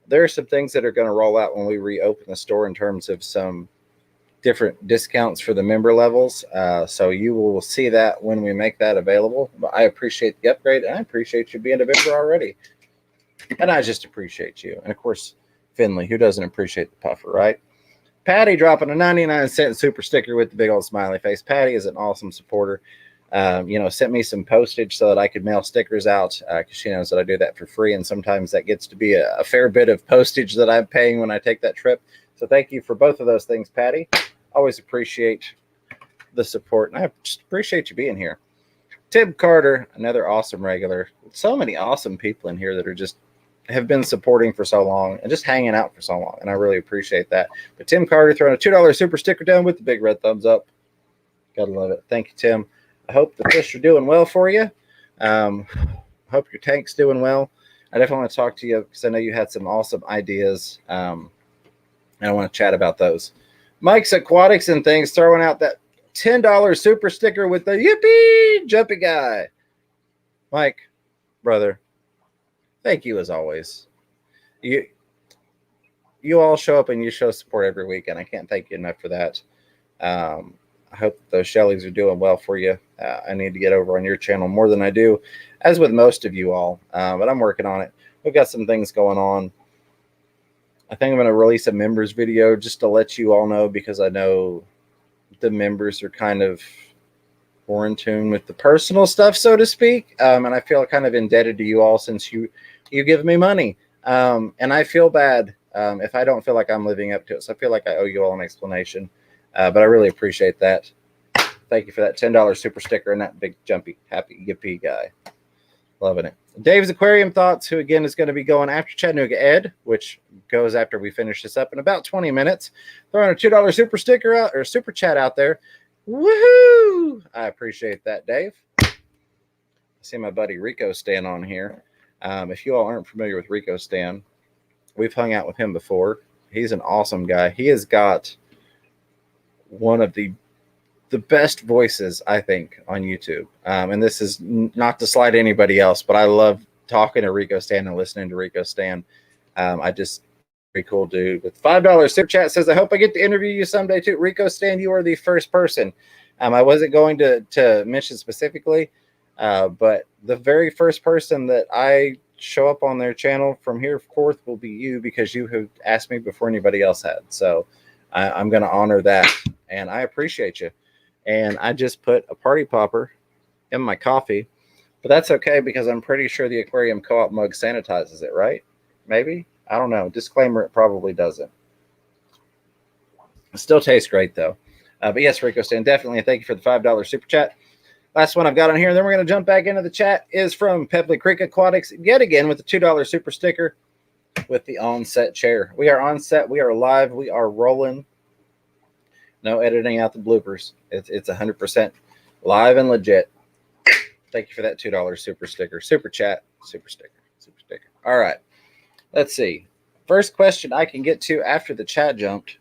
There are some things that are going to roll out when we reopen the store in terms of some different discounts for the member levels. So you will see that when we make that available. But I appreciate the upgrade, and I appreciate you being a member already. And I just appreciate you. And, of course, Finley, who doesn't appreciate the puffer, right? Patty dropping a 99-cent super sticker with the big old smiley face. Patty is an awesome supporter. Sent me some postage so that I could mail stickers out because she knows that I do that for free. And sometimes that gets to be a fair bit of postage that I'm paying when I take that trip. So thank you for both of those things, Patty. Always appreciate the support. And I just appreciate you being here. Tim Carter, another awesome regular. So many awesome people in here that are just have been supporting for so long and just hanging out for so long. And I really appreciate that. But Tim Carter throwing a $2 super sticker down with the big red thumbs up. Gotta love it. Thank you, Tim. I hope the fish are doing well for you. Hope your tank's doing well. I definitely want to talk to you because I know you had some awesome ideas. And I want to chat about those. Mike's Aquatics and Things throwing out that $10 super sticker with the yippee jumpy guy. Mike, brother, thank you as always. You all show up and you show support every week, and I can't thank you enough for that. I hope that those Shelleys are doing well for you. I need to get over on your channel more than I do, as with most of you all. But I'm working on it. We've got some things going on. I think I'm going to release a members video just to let you all know, because I know the members are kind of more in tune with the personal stuff, so to speak. And I feel kind of indebted to you all since you give me money. And I feel bad if I don't feel like I'm living up to it. So I feel like I owe you all an explanation. But I really appreciate that. Thank you for that $10 super sticker and that big jumpy happy yippee guy. Loving it. Dave's Aquarium Thoughts, who again is going to be going after Chattanooga Ed, which goes after we finish this up in about 20 minutes. Throwing a $2 super sticker out, or super chat out there. Woohoo! I appreciate that, Dave. I see my buddy Rico Stan on here. If you all aren't familiar with Rico Stan, We've hung out with him before. He's an awesome guy. He has got one of the best voices, I think, on YouTube. And this is not to slight anybody else, but I love talking to Rico Stan and listening to Rico Stan. I just pretty cool dude with $5 super chat says, I hope I get to interview you someday too. Rico Stan, you are the first person. I wasn't going to mention specifically, but the very first person that I show up on their channel from here forth will be you, because you have asked me before anybody else had. So I'm going to honor that, and I appreciate you. And I just put a party popper in my coffee, but that's okay because I'm pretty sure the Aquarium Co-op mug sanitizes it, right? Maybe? I don't know. Disclaimer, it probably doesn't. It still tastes great, though. But yes, Rico Stan, definitely thank you for the $5 super chat. Last one I've got on here, and then we're going to jump back into the chat, is from Pepley Creek Aquatics, yet again with the $2 super sticker with the on-set chair. We are on set. We are live. We are rolling. No editing out the bloopers. It's 100% live and legit. Thank you for that $2 super sticker. Super chat. Super sticker. Super sticker. All right. Let's see. First question I can get to after the chat jumped,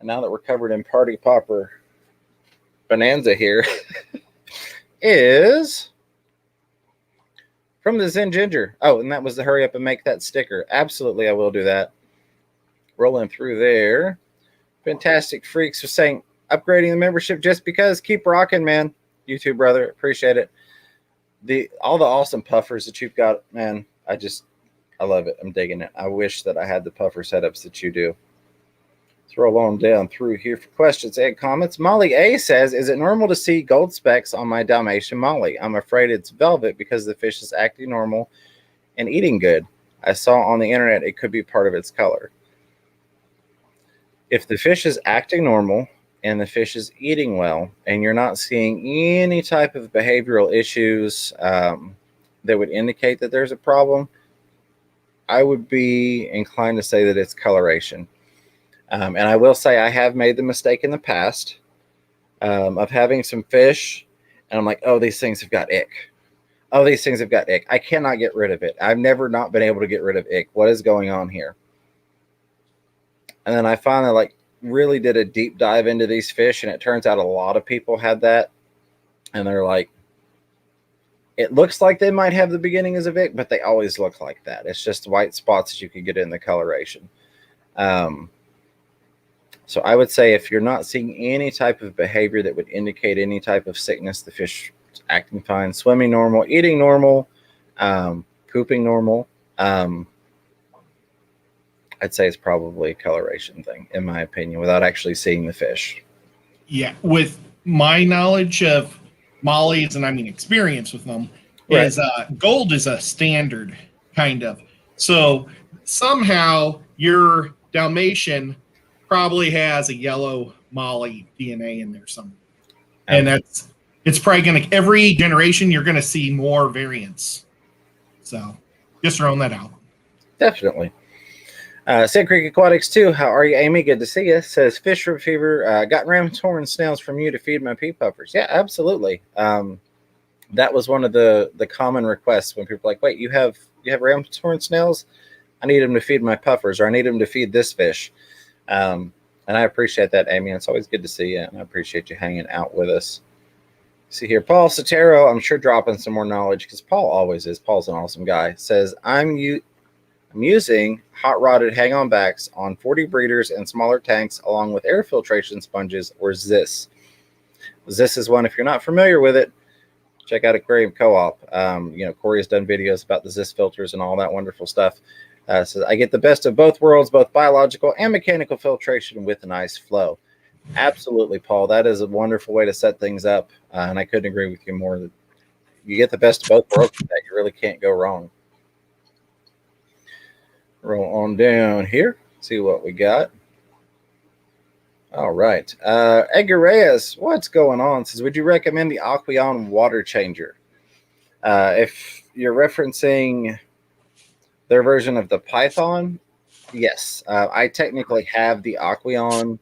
and now that we're covered in party popper bonanza here, is from the Zen Ginger. Oh, and that was the hurry up and make that sticker. Absolutely, I will do that. Rolling through there. Fantastic Freaks for saying, upgrading the membership just because. Keep rocking, man. You too, brother. Appreciate it. All the awesome puffers that you've got, man. I love it. I'm digging it. I wish that I had the puffer setups that you do. Let's roll on down through here for questions and comments. Molly A says, is it normal to see gold specks on my Dalmatian Molly? I'm afraid it's velvet because the fish is acting normal and eating good. I saw on the internet it could be part of its color. If the fish is acting normal and the fish is eating well, and you're not seeing any type of behavioral issues that would indicate that there's a problem, I would be inclined to say that it's coloration. And I will say I have made the mistake in the past of having some fish, and I'm like, oh, these things have got ick. Oh, these things have got ick. I cannot get rid of it. I've never not been able to get rid of ick. What is going on here? And then I finally really did a deep dive into these fish, and it turns out a lot of people had that. And they're like, it looks like they might have the beginnings of ick, but they always look like that. It's just white spots that you can get in the coloration. So I would say if you're not seeing any type of behavior that would indicate any type of sickness, the fish is acting fine, swimming normal, eating normal, pooping normal. I'd say it's probably a coloration thing, in my opinion, without actually seeing the fish. Yeah, with my knowledge of mollies, and I mean experience with them, right, is gold is a standard, kind of. So somehow your Dalmatian probably has a yellow molly DNA in there somewhere. And it's probably going to, every generation, you're going to see more variants. So just throwing that out. Definitely. Sand Creek Aquatics 2, how are you, Amy? Good to see you. Says, fish root fever, got ram's horn snails from you to feed my pea puffers. Yeah, absolutely. That was one of the common requests when people are like, wait, you have ram's horn snails? I need them to feed my puffers, or I need them to feed this fish. And I appreciate that, Amy. It's always good to see you, and I appreciate you hanging out with us. See here, Paul Sotero, I'm sure dropping some more knowledge, because Paul always is. Paul's an awesome guy. Says, I'm using hot rodded hang-on backs on 40 breeders and smaller tanks, along with air filtration sponges, or ZIS. ZIS is one, if you're not familiar with it, check out Aquarium Co-op. Corey has done videos about the ZIS filters and all that wonderful stuff. So I get the best of both worlds, both biological and mechanical filtration with a nice flow. Absolutely, Paul. That is a wonderful way to set things up. And I couldn't agree with you more. That you get the best of both worlds with that. You really can't go wrong. Roll on down here. See what we got. All right. Edgar Reyes, what's going on? Says, would you recommend the Aquarium water changer? If you're referencing their version of the Python, yes. I technically have the Aquarium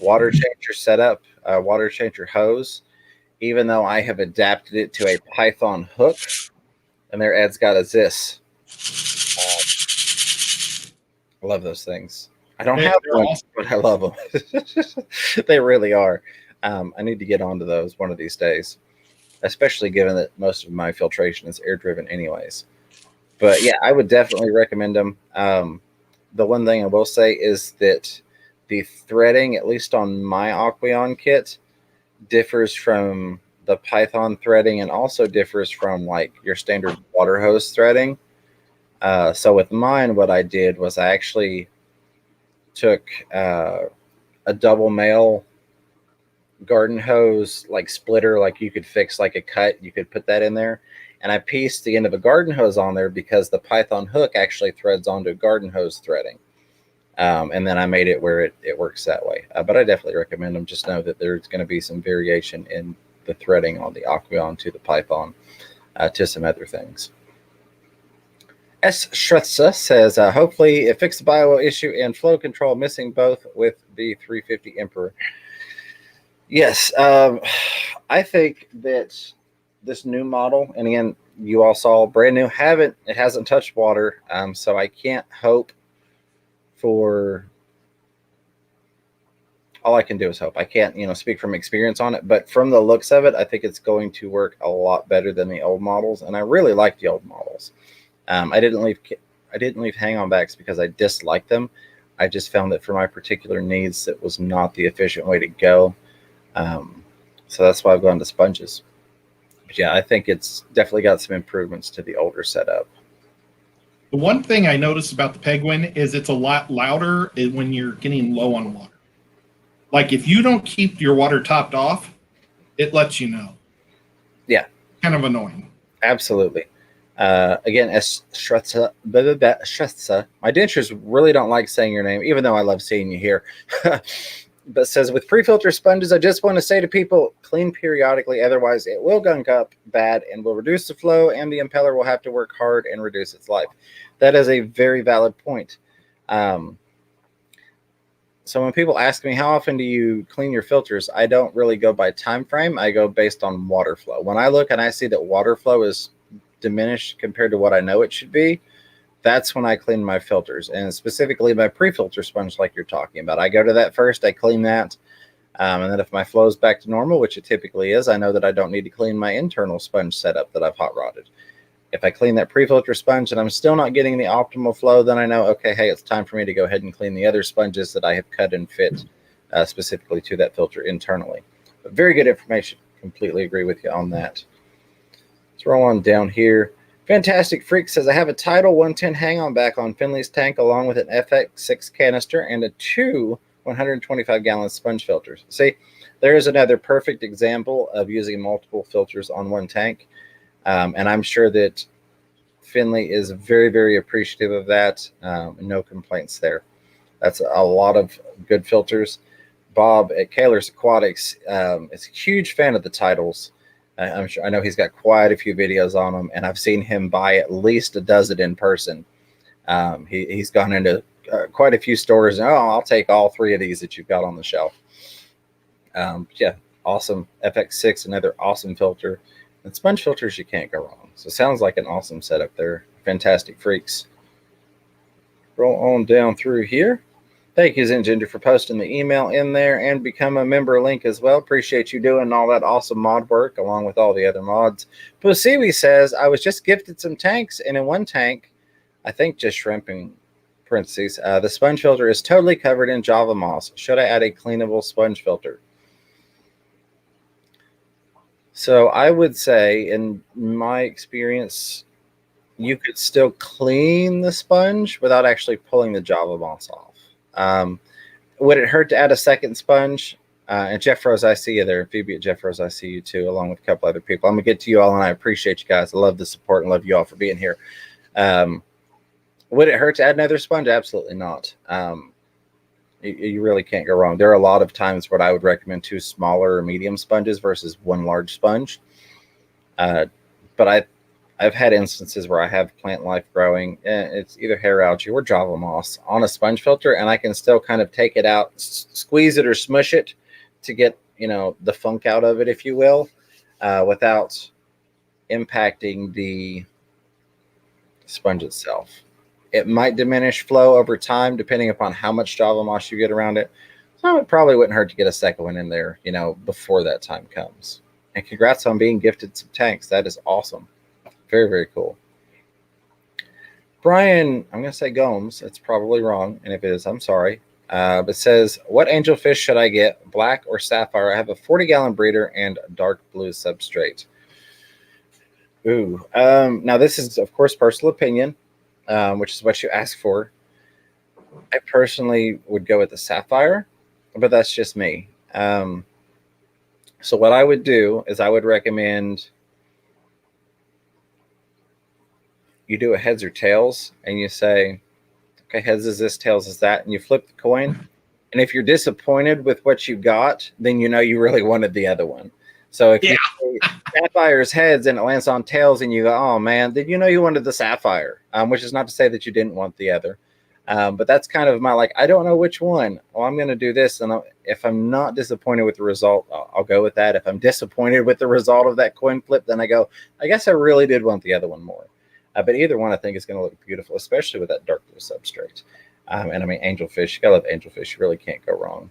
water changer setup, water changer hose, even though I have adapted it to a Python hook, and their Ed's got a ZIS. I love those things. I don't They're have one, awesome. but I love them. They really are. I need to get onto those one of these days, especially given that most of my filtration is air driven, anyways. But yeah, I would definitely recommend them. The one thing I will say is that the threading, at least on my Aqueon kit, differs from the Python threading and also differs from like your standard water hose threading. So with mine, what I did was I actually took a double male garden hose like splitter, like you could fix like a cut, you could put that in there, and I pieced the end of a garden hose on there because the Python hook actually threads onto garden hose threading. And then I made it where it works that way. But I definitely recommend them. Just know that there's going to be some variation in the threading on the Aqueon to the Python to some other things. S. Shrutza says, hopefully it fixed the bio issue and flow control, missing both with the 350 Emperor. Yes, I think that this new model, and again, you all saw brand new, it hasn't touched water, so I can't hope for, all I can do is hope. I can't, speak from experience on it, but from the looks of it, I think it's going to work a lot better than the old models, and I really like the old models. I didn't leave hang-on backs because I disliked them. I just found that for my particular needs, it was not the efficient way to go. So that's why I've gone to sponges. But yeah, I think it's definitely got some improvements to the older setup. The one thing I noticed about the Penguin is it's a lot louder when you're getting low on water. Like if you don't keep your water topped off, it lets you know. Yeah. Kind of annoying. Absolutely. Again, Shrutza, my dentures really don't like saying your name, even though I love seeing you here. But says, with pre-filter sponges, I just want to say to people, clean periodically, otherwise it will gunk up bad and will reduce the flow, and the impeller will have to work hard and reduce its life. That is a very valid point. So when people ask me, how often do you clean your filters, I don't really go by time frame. I go based on water flow. When I look and I see that water flow is diminished compared to what I know it should be, that's when I clean my filters, and specifically my pre-filter sponge like you're talking about. I go to that first, I clean that, and then if my flow is back to normal, which it typically is, I know that I don't need to clean my internal sponge setup that I've hot rodded. If I clean that pre-filter sponge and I'm still not getting the optimal flow, then I know, okay, hey, it's time for me to go ahead and clean the other sponges that I have cut and fit specifically to that filter internally. But very good information. Completely agree with you on that. Let's roll on down here. Fantastic Freak says, I have a Tidal 110 hang-on back on Finley's tank along with an FX6 canister and two 125-gallon sponge filters. See, there is another perfect example of using multiple filters on one tank. And I'm sure that Finley is very, very appreciative of that. No complaints there. That's a lot of good filters. Bob at Kaler's Aquatics is a huge fan of the Tidals. I know he's got quite a few videos on them, and I've seen him buy at least a dozen in person. He's gone into quite a few stores, and I'll take all three of these that you've got on the shelf. Yeah, awesome. FX6, another awesome filter. And sponge filters, you can't go wrong. So sounds like an awesome setup there. Fantastic Freaks. Roll on down through here. Thank you, Zenginder, for posting the email in there and become a member link as well. Appreciate you doing all that awesome mod work along with all the other mods. Pusiwi says, I was just gifted some tanks, and in one tank, I think just shrimp in parentheses, the sponge filter is totally covered in Java moss. Should I add a cleanable sponge filter? So I would say, in my experience, you could still clean the sponge without actually pulling the Java moss off. Would it hurt to add a second sponge? And Jeff Rose, I see you there. Phoebe at Jeff Rose, I see you too, along with a couple other people. I'm going to get to you all, and I appreciate you guys. I love the support and love you all for being here. Would it hurt to add another sponge? Absolutely not. You really can't go wrong. There are a lot of times where I would recommend two smaller or medium sponges versus one large sponge. But I've had instances where I have plant life growing. It's either hair algae or Java moss on a sponge filter, and I can still kind of take it out, squeeze it or smush it to get, the funk out of it, if you will, without impacting the sponge itself. It might diminish flow over time depending upon how much Java moss you get around it. So it probably wouldn't hurt to get a second one in there, before that time comes. And congrats on being gifted some tanks. That is awesome. Very, very cool. Brian, I'm going to say Gomes. It's probably wrong. And if it is, I'm sorry. But says, what angelfish should I get, black or sapphire? I have a 40-gallon breeder and dark blue substrate. Ooh. Now, this is, of course, personal opinion, which is what you asked for. I personally would go with the sapphire, but that's just me. So what I would do is I would recommend you do a heads or tails, and you say, okay, heads is this, tails is that, and you flip the coin. And if you're disappointed with what you got, then you really wanted the other one. So if you say sapphire's heads and it lands on tails and you go, oh man, then you wanted the sapphire, which is not to say that you didn't want the other. But that's kind of my, I don't know which one. Well, I'm going to do this. And if I'm not disappointed with the result, I'll go with that. If I'm disappointed with the result of that coin flip, then I go, I guess I really did want the other one more. But either one I think is going to look beautiful, especially with that dark blue substrate. And I mean, angelfish, you got to love angelfish. You really can't go wrong.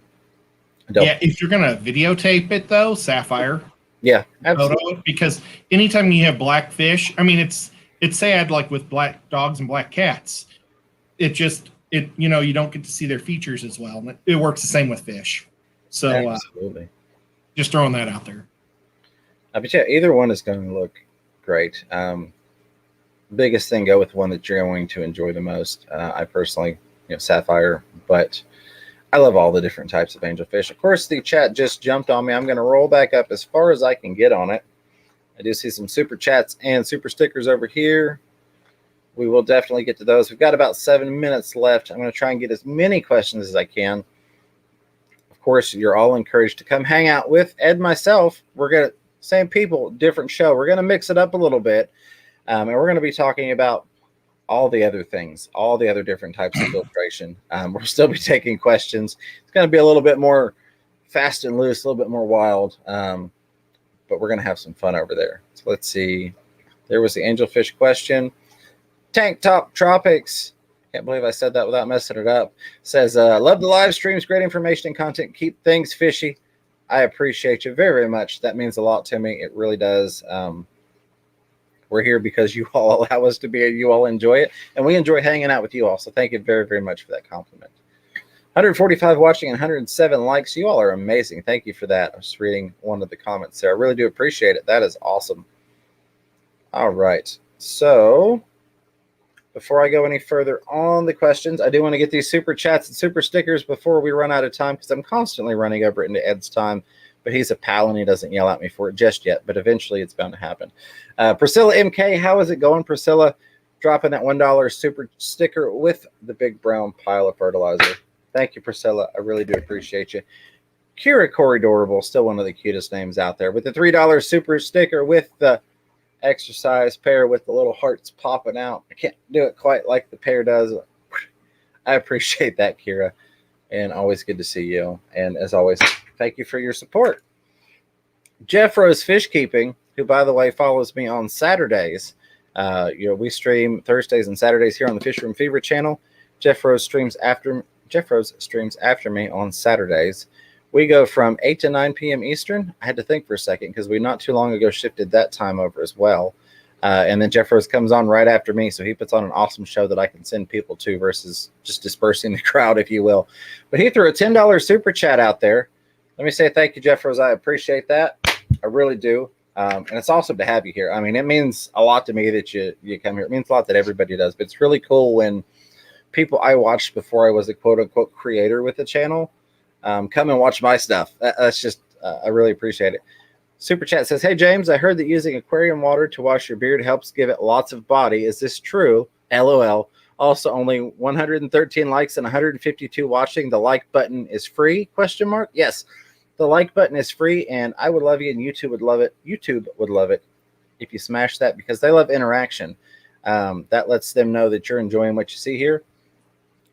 Yeah, if you're going to videotape it, though, sapphire. Yeah, absolutely. Because anytime you have black fish, I mean, it's sad, like with black dogs and black cats. You don't get to see their features as well. And it works the same with fish. So absolutely. Just throwing that out there. But yeah, either one is going to look great. Biggest thing, go with one that you're going to enjoy the most. I personally, sapphire, but I love all the different types of angelfish. Of course, the chat just jumped on me. I'm going to roll back up as far as I can get on it. I do see some super chats and super stickers over here. We will definitely get to those. We've got about 7 minutes left. I'm going to try and get as many questions as I can. Of course, you're all encouraged to come hang out with Ed and myself. We're going to, same people, different show. We're going to mix it up a little bit. And we're going to be talking about all the other things, all the other different types of filtration. We'll still be taking questions. It's going to be a little bit more fast and loose, a little bit more wild. But we're going to have some fun over there. So let's see. There was the angelfish question. Tank Top Tropics. Can't believe I said that without messing it up. Says, love the live streams, great information and content. Keep things fishy. I appreciate you very, very much. That means a lot to me. It really does. We're here because you all allow us to be here. You all enjoy it. And we enjoy hanging out with you all. So thank you very, very much for that compliment. 145 watching and 107 likes. You all are amazing. Thank you for that. I was reading one of the comments there. I really do appreciate it. That is awesome. All right. So before I go any further on the questions, I do want to get these super chats and super stickers before we run out of time, because I'm constantly running over into Ed's time. But he's a pal and he doesn't yell at me for it just yet. But eventually it's bound to happen. Priscilla MK, how is it going, Priscilla? Dropping that $1 super sticker with the big brown pile of fertilizer. Thank you, Priscilla. I really do appreciate you. Kira Corridorable, still one of the cutest names out there. With the $3 super sticker with the exercise pair with the little hearts popping out. I can't do it quite like the pair does. I appreciate that, Kira. And always good to see you. And as always, thank you for your support. Jeff Rose Fish Keeping, who, by the way, follows me on Saturdays. We stream Thursdays and Saturdays here on the Fish Room Fever channel. Jeff Rose streams after me on Saturdays. We go from 8 to 9 p.m. Eastern. I had to think for a second because we not too long ago shifted that time over as well. And then Jeff Rose comes on right after me, so he puts on an awesome show that I can send people to versus just dispersing the crowd, if you will. But he threw a $10 super chat out there. Let me say thank you, Jeff Rose. I appreciate that. I really do. And it's awesome to have you here. I mean, it means a lot to me that you come here. It means a lot that everybody does. But it's really cool when people I watched before I was a quote-unquote creator with the channel come and watch my stuff. That's just, I really appreciate it. Super Chat says, hey, James, I heard that using aquarium water to wash your beard helps give it lots of body. Is this true? LOL. Also, only 113 likes and 152 watching. The like button is free? ? Yes, the like button is free, and I would love you, and YouTube would love it. YouTube would love it if you smash that because they love interaction. That lets them know that you're enjoying what you see here.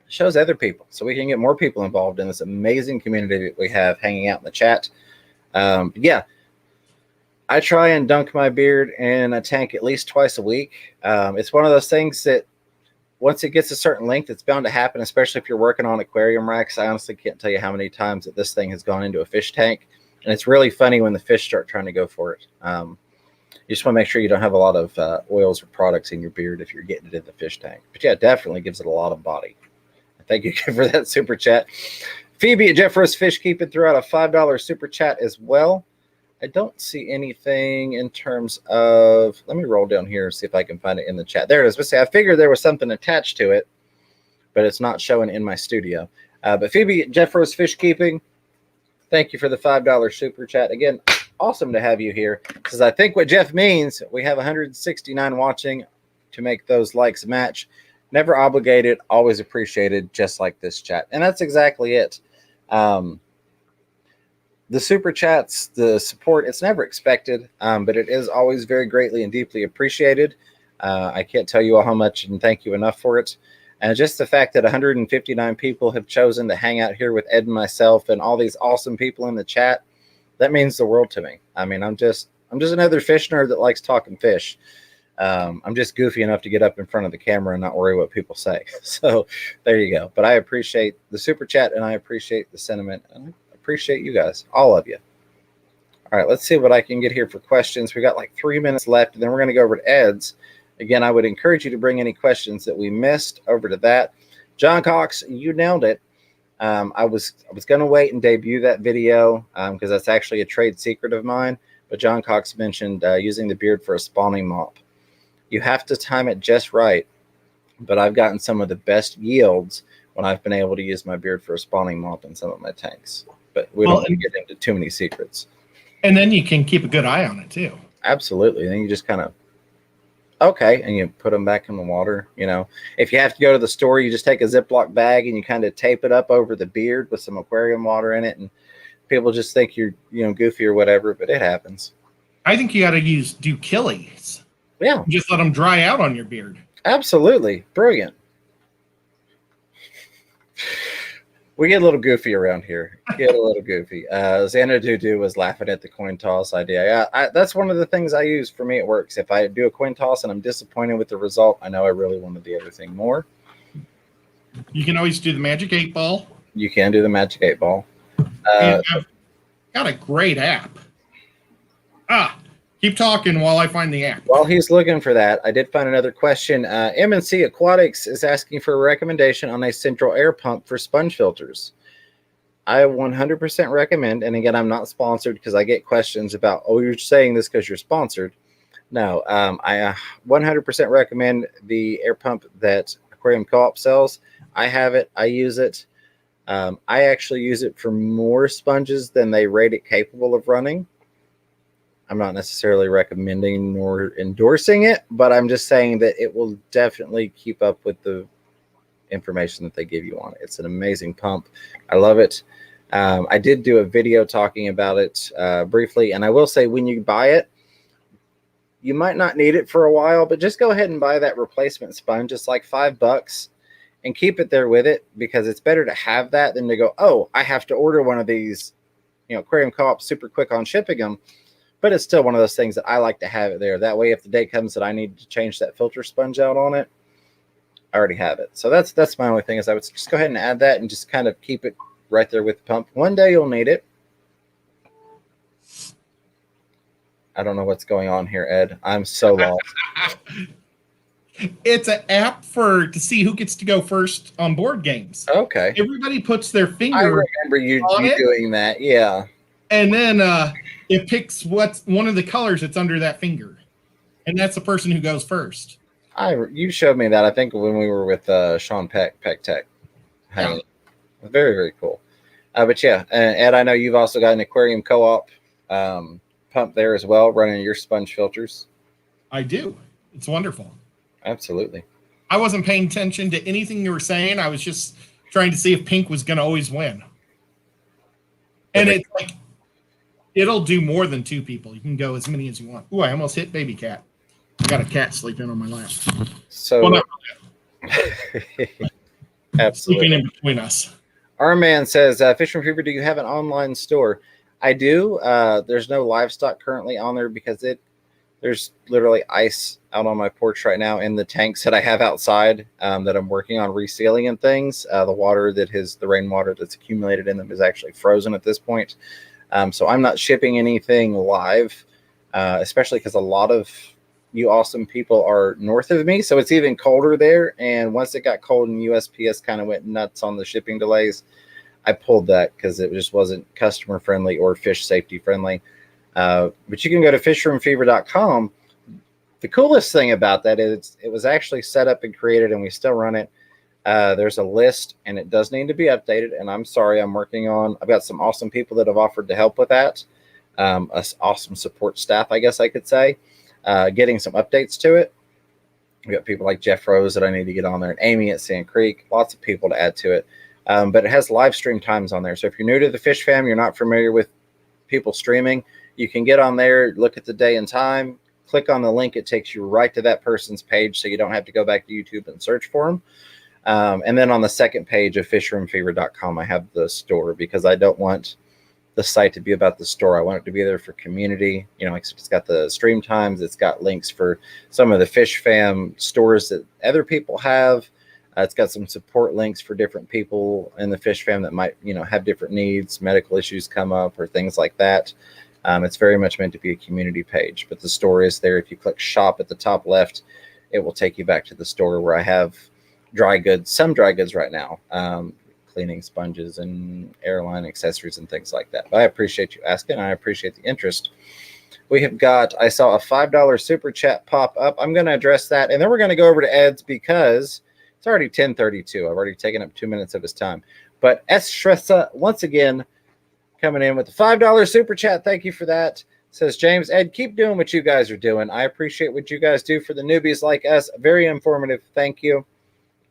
It shows other people, so we can get more people involved in this amazing community that we have hanging out in the chat. Yeah. I try and dunk my beard in a tank at least twice a week. It's one of those things that once it gets a certain length, it's bound to happen, especially if you're working on aquarium racks. I honestly can't tell you how many times that this thing has gone into a fish tank. And it's really funny when the fish start trying to go for it. You just want to make sure you don't have a lot of oils or products in your beard if you're getting it in the fish tank. But yeah, it definitely gives it a lot of body. Thank you for that super chat. Phoebe at Jeffress Fish Keeping threw out a $5 super chat as well. I don't see anything in terms of, let me roll down here and see if I can find it in the chat. There it is. Let's see. I figured there was something attached to it, but it's not showing in my studio. But Phoebe at Jeffress Fish Keeping, thank you for the $5 super chat. Again, awesome to have you here, because I think what Jeff means, we have 169 watching to make those likes match. Never obligated, always appreciated, just like this chat. And that's exactly it. The super chats, the support, it's never expected, but it is always very greatly and deeply appreciated. I can't tell you all how much and thank you enough for it. And just the fact that 159 people have chosen to hang out here with Ed and myself and all these awesome people in the chat, that means the world to me. I mean, I'm just another fish nerd that likes talking fish. I'm just goofy enough to get up in front of the camera and not worry what people say. So there you go. But I appreciate the super chat and I appreciate the sentiment. And I appreciate you guys, all of you. All right, let's see what I can get here for questions. We got like 3 minutes left, and then we're going to go over to Ed's. Again, I would encourage you to bring any questions that we missed over to that. John Cox, you nailed it. I was going to wait and debut that video because that's actually a trade secret of mine. But John Cox mentioned using the beard for a spawning mop. You have to time it just right. But I've gotten some of the best yields when I've been able to use my beard for a spawning mop in some of my tanks. But we don't want to get into too many secrets. And then you can keep a good eye on it too. Absolutely. Then you just kind of, okay, and you put them back in the water. You know, if you have to go to the store, you just take a Ziploc bag and you kind of tape it up over the beard with some aquarium water in it, and people just think you're, you know, goofy or whatever, but it happens. I think you got to do killies. Yeah. Just let them dry out on your beard. Absolutely. Brilliant. We get a little goofy around here. Get a little goofy. Xanadu was laughing at the coin toss idea. That's one of the things I use. For me, it works. If I do a coin toss and I'm disappointed with the result, I know I really wanted the other thing more. You can always do the magic 8 ball. You can do the magic 8 ball. And I've got a great app. Keep talking while I find the app. While he's looking for that, I did find another question. M&C Aquatics is asking for a recommendation on a central air pump for sponge filters. I 100% recommend, and again, I'm not sponsored because I get questions about, oh, you're saying this because you're sponsored. No, I 100% recommend the air pump that Aquarium Co-op sells. I have it. I use it. I actually use it for more sponges than they rate it capable of running. I'm not necessarily recommending nor endorsing it, but I'm just saying that it will definitely keep up with the information that they give you on it. It's an amazing pump. I love it. I did do a video talking about it briefly, and I will say when you buy it, you might not need it for a while, but just go ahead and buy that replacement sponge. It's like $5 and keep it there with it, because it's better to have that than to go, oh, I have to order one of these, you know, Aquarium Co-op super quick on shipping them. But it's still one of those things that I like to have it there. That way, if the day comes that I need to change that filter sponge out on it, I already have it. So that's my only thing, is I would just go ahead and add that and just kind of keep it right there with the pump. One day you'll need it. I don't know what's going on here, Ed. I'm so lost. It's an app to see who gets to go first on board games. Okay. Everybody puts their finger. I remember you doing that. Yeah. And then it picks what's one of the colors that's under that finger, and that's the person who goes first. You showed me that, I think, when we were with Sean Peck Tech. Yeah. Very, very cool. But yeah, Ed, I know you've also got an Aquarium Co-op pump there as well, running your sponge filters. I do. It's wonderful. Absolutely. I wasn't paying attention to anything you were saying. I was just trying to see if pink was going to always win. And it's like, it'll do more than 2 people. You can go as many as you want. Ooh, I almost hit baby cat. I got a cat sleeping on my lap. So, well, absolutely. Sleeping in between us. Our man says, Fisherman Fever, do you have an online store? I do. There's no livestock currently on there because there's literally ice out on my porch right now in the tanks that I have outside that I'm working on resealing and things. The water the rainwater that's accumulated in them is actually frozen at this point. So I'm not shipping anything live, especially because a lot of you awesome people are north of me. So it's even colder there. And once it got cold and USPS kind of went nuts on the shipping delays, I pulled that because it just wasn't customer friendly or fish safety friendly. But you can go to fishroomfever.com. The coolest thing about that is it was actually set up and created, and we still run it. There's a list, and it does need to be updated. And I'm sorry, I've got some awesome people that have offered to help with that. Awesome support staff, I guess I could say, getting some updates to it. We got people like Jeff Rose that I need to get on there, and Amy at Sand Creek, lots of people to add to it. But it has live stream times on there. So if you're new to the Fish Fam, you're not familiar with people streaming, you can get on there, look at the day and time, click on the link. It takes you right to that person's page, so you don't have to go back to YouTube and search for them. And then on the second page of fishroomfever.com, I have the store, because I don't want the site to be about the store. I want it to be there for community. It's got the stream times. It's got links for some of the Fish Fam stores that other people have. It's got some support links for different people in the Fish Fam that might, have different needs, medical issues come up or things like that. It's very much meant to be a community page, but the store is there. If you click shop at the top left, it will take you back to the store where I have some dry goods right now, cleaning sponges and airline accessories and things like that. But I appreciate you asking. I appreciate the interest. I saw a $5 super chat pop up. I'm going to address that, and then we're going to go over to Ed's because it's already 10:32. I've already taken up 2 minutes of his time. But S. Shrestha, once again, coming in with the $5 super chat. Thank you for that. Says James, Ed, keep doing what you guys are doing. I appreciate what you guys do for the newbies like us. Very informative. Thank you.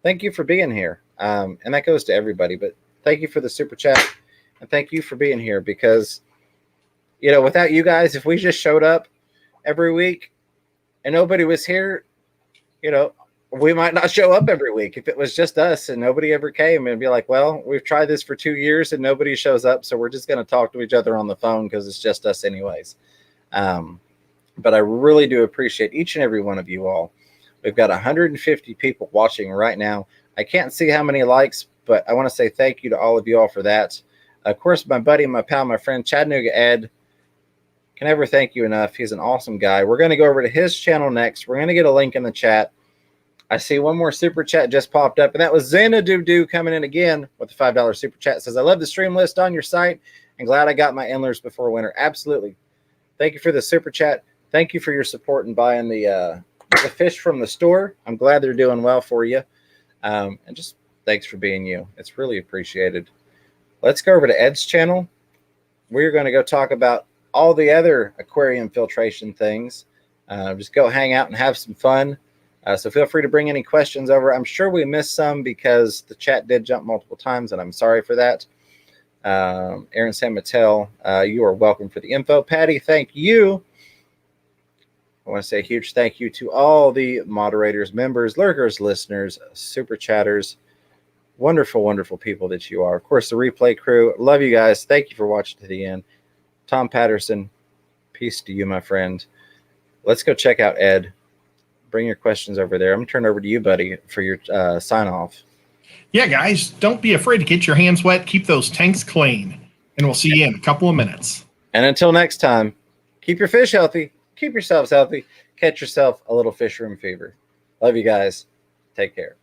Thank you for being here. And that goes to everybody. But thank you for the super chat. And thank you for being here because, without you guys, if we just showed up every week and nobody was here, we might not show up every week. If it was just us and nobody ever came, and be like, well, we've tried this for 2 years and nobody shows up, so we're just going to talk to each other on the phone because it's just us anyways. But I really do appreciate each and every one of you all. We've got 150 people watching right now. I can't see how many likes, but I want to say thank you to all of you all for that. Of course, my buddy, my pal, my friend, Chattanooga Ed, can never thank you enough. He's an awesome guy. We're going to go over to his channel next. We're going to get a link in the chat. I see one more super chat just popped up, and that was Xanadu coming in again with the $5 super chat. It says, I love the stream list on your site and glad I got my endlers before winter. Absolutely. Thank you for the super chat. Thank you for your support and buying the fish from the store. I'm glad they're doing well for you. And just thanks for being you. It's really appreciated. Let's go over to Ed's channel. We're going to go talk about all the other aquarium filtration things. Just go hang out and have some fun. So feel free to bring any questions over. I'm sure we missed some because the chat did jump multiple times, and I'm sorry for that. Aaron San Mattel, you are welcome for the info. Patty, thank you. I want to say a huge thank you to all the moderators, members, lurkers, listeners, super chatters, wonderful, wonderful people that you are. Of course, the replay crew. Love you guys. Thank you for watching to the end. Tom Patterson, peace to you, my friend. Let's go check out Ed. Bring your questions over there. I'm going to turn over to you, buddy, for your sign off. Yeah, guys, don't be afraid to get your hands wet. Keep those tanks clean. And we'll see you in a couple of minutes. And until next time, keep your fish healthy. Keep yourselves healthy. Catch yourself a little fish room fever. Love you guys. Take care.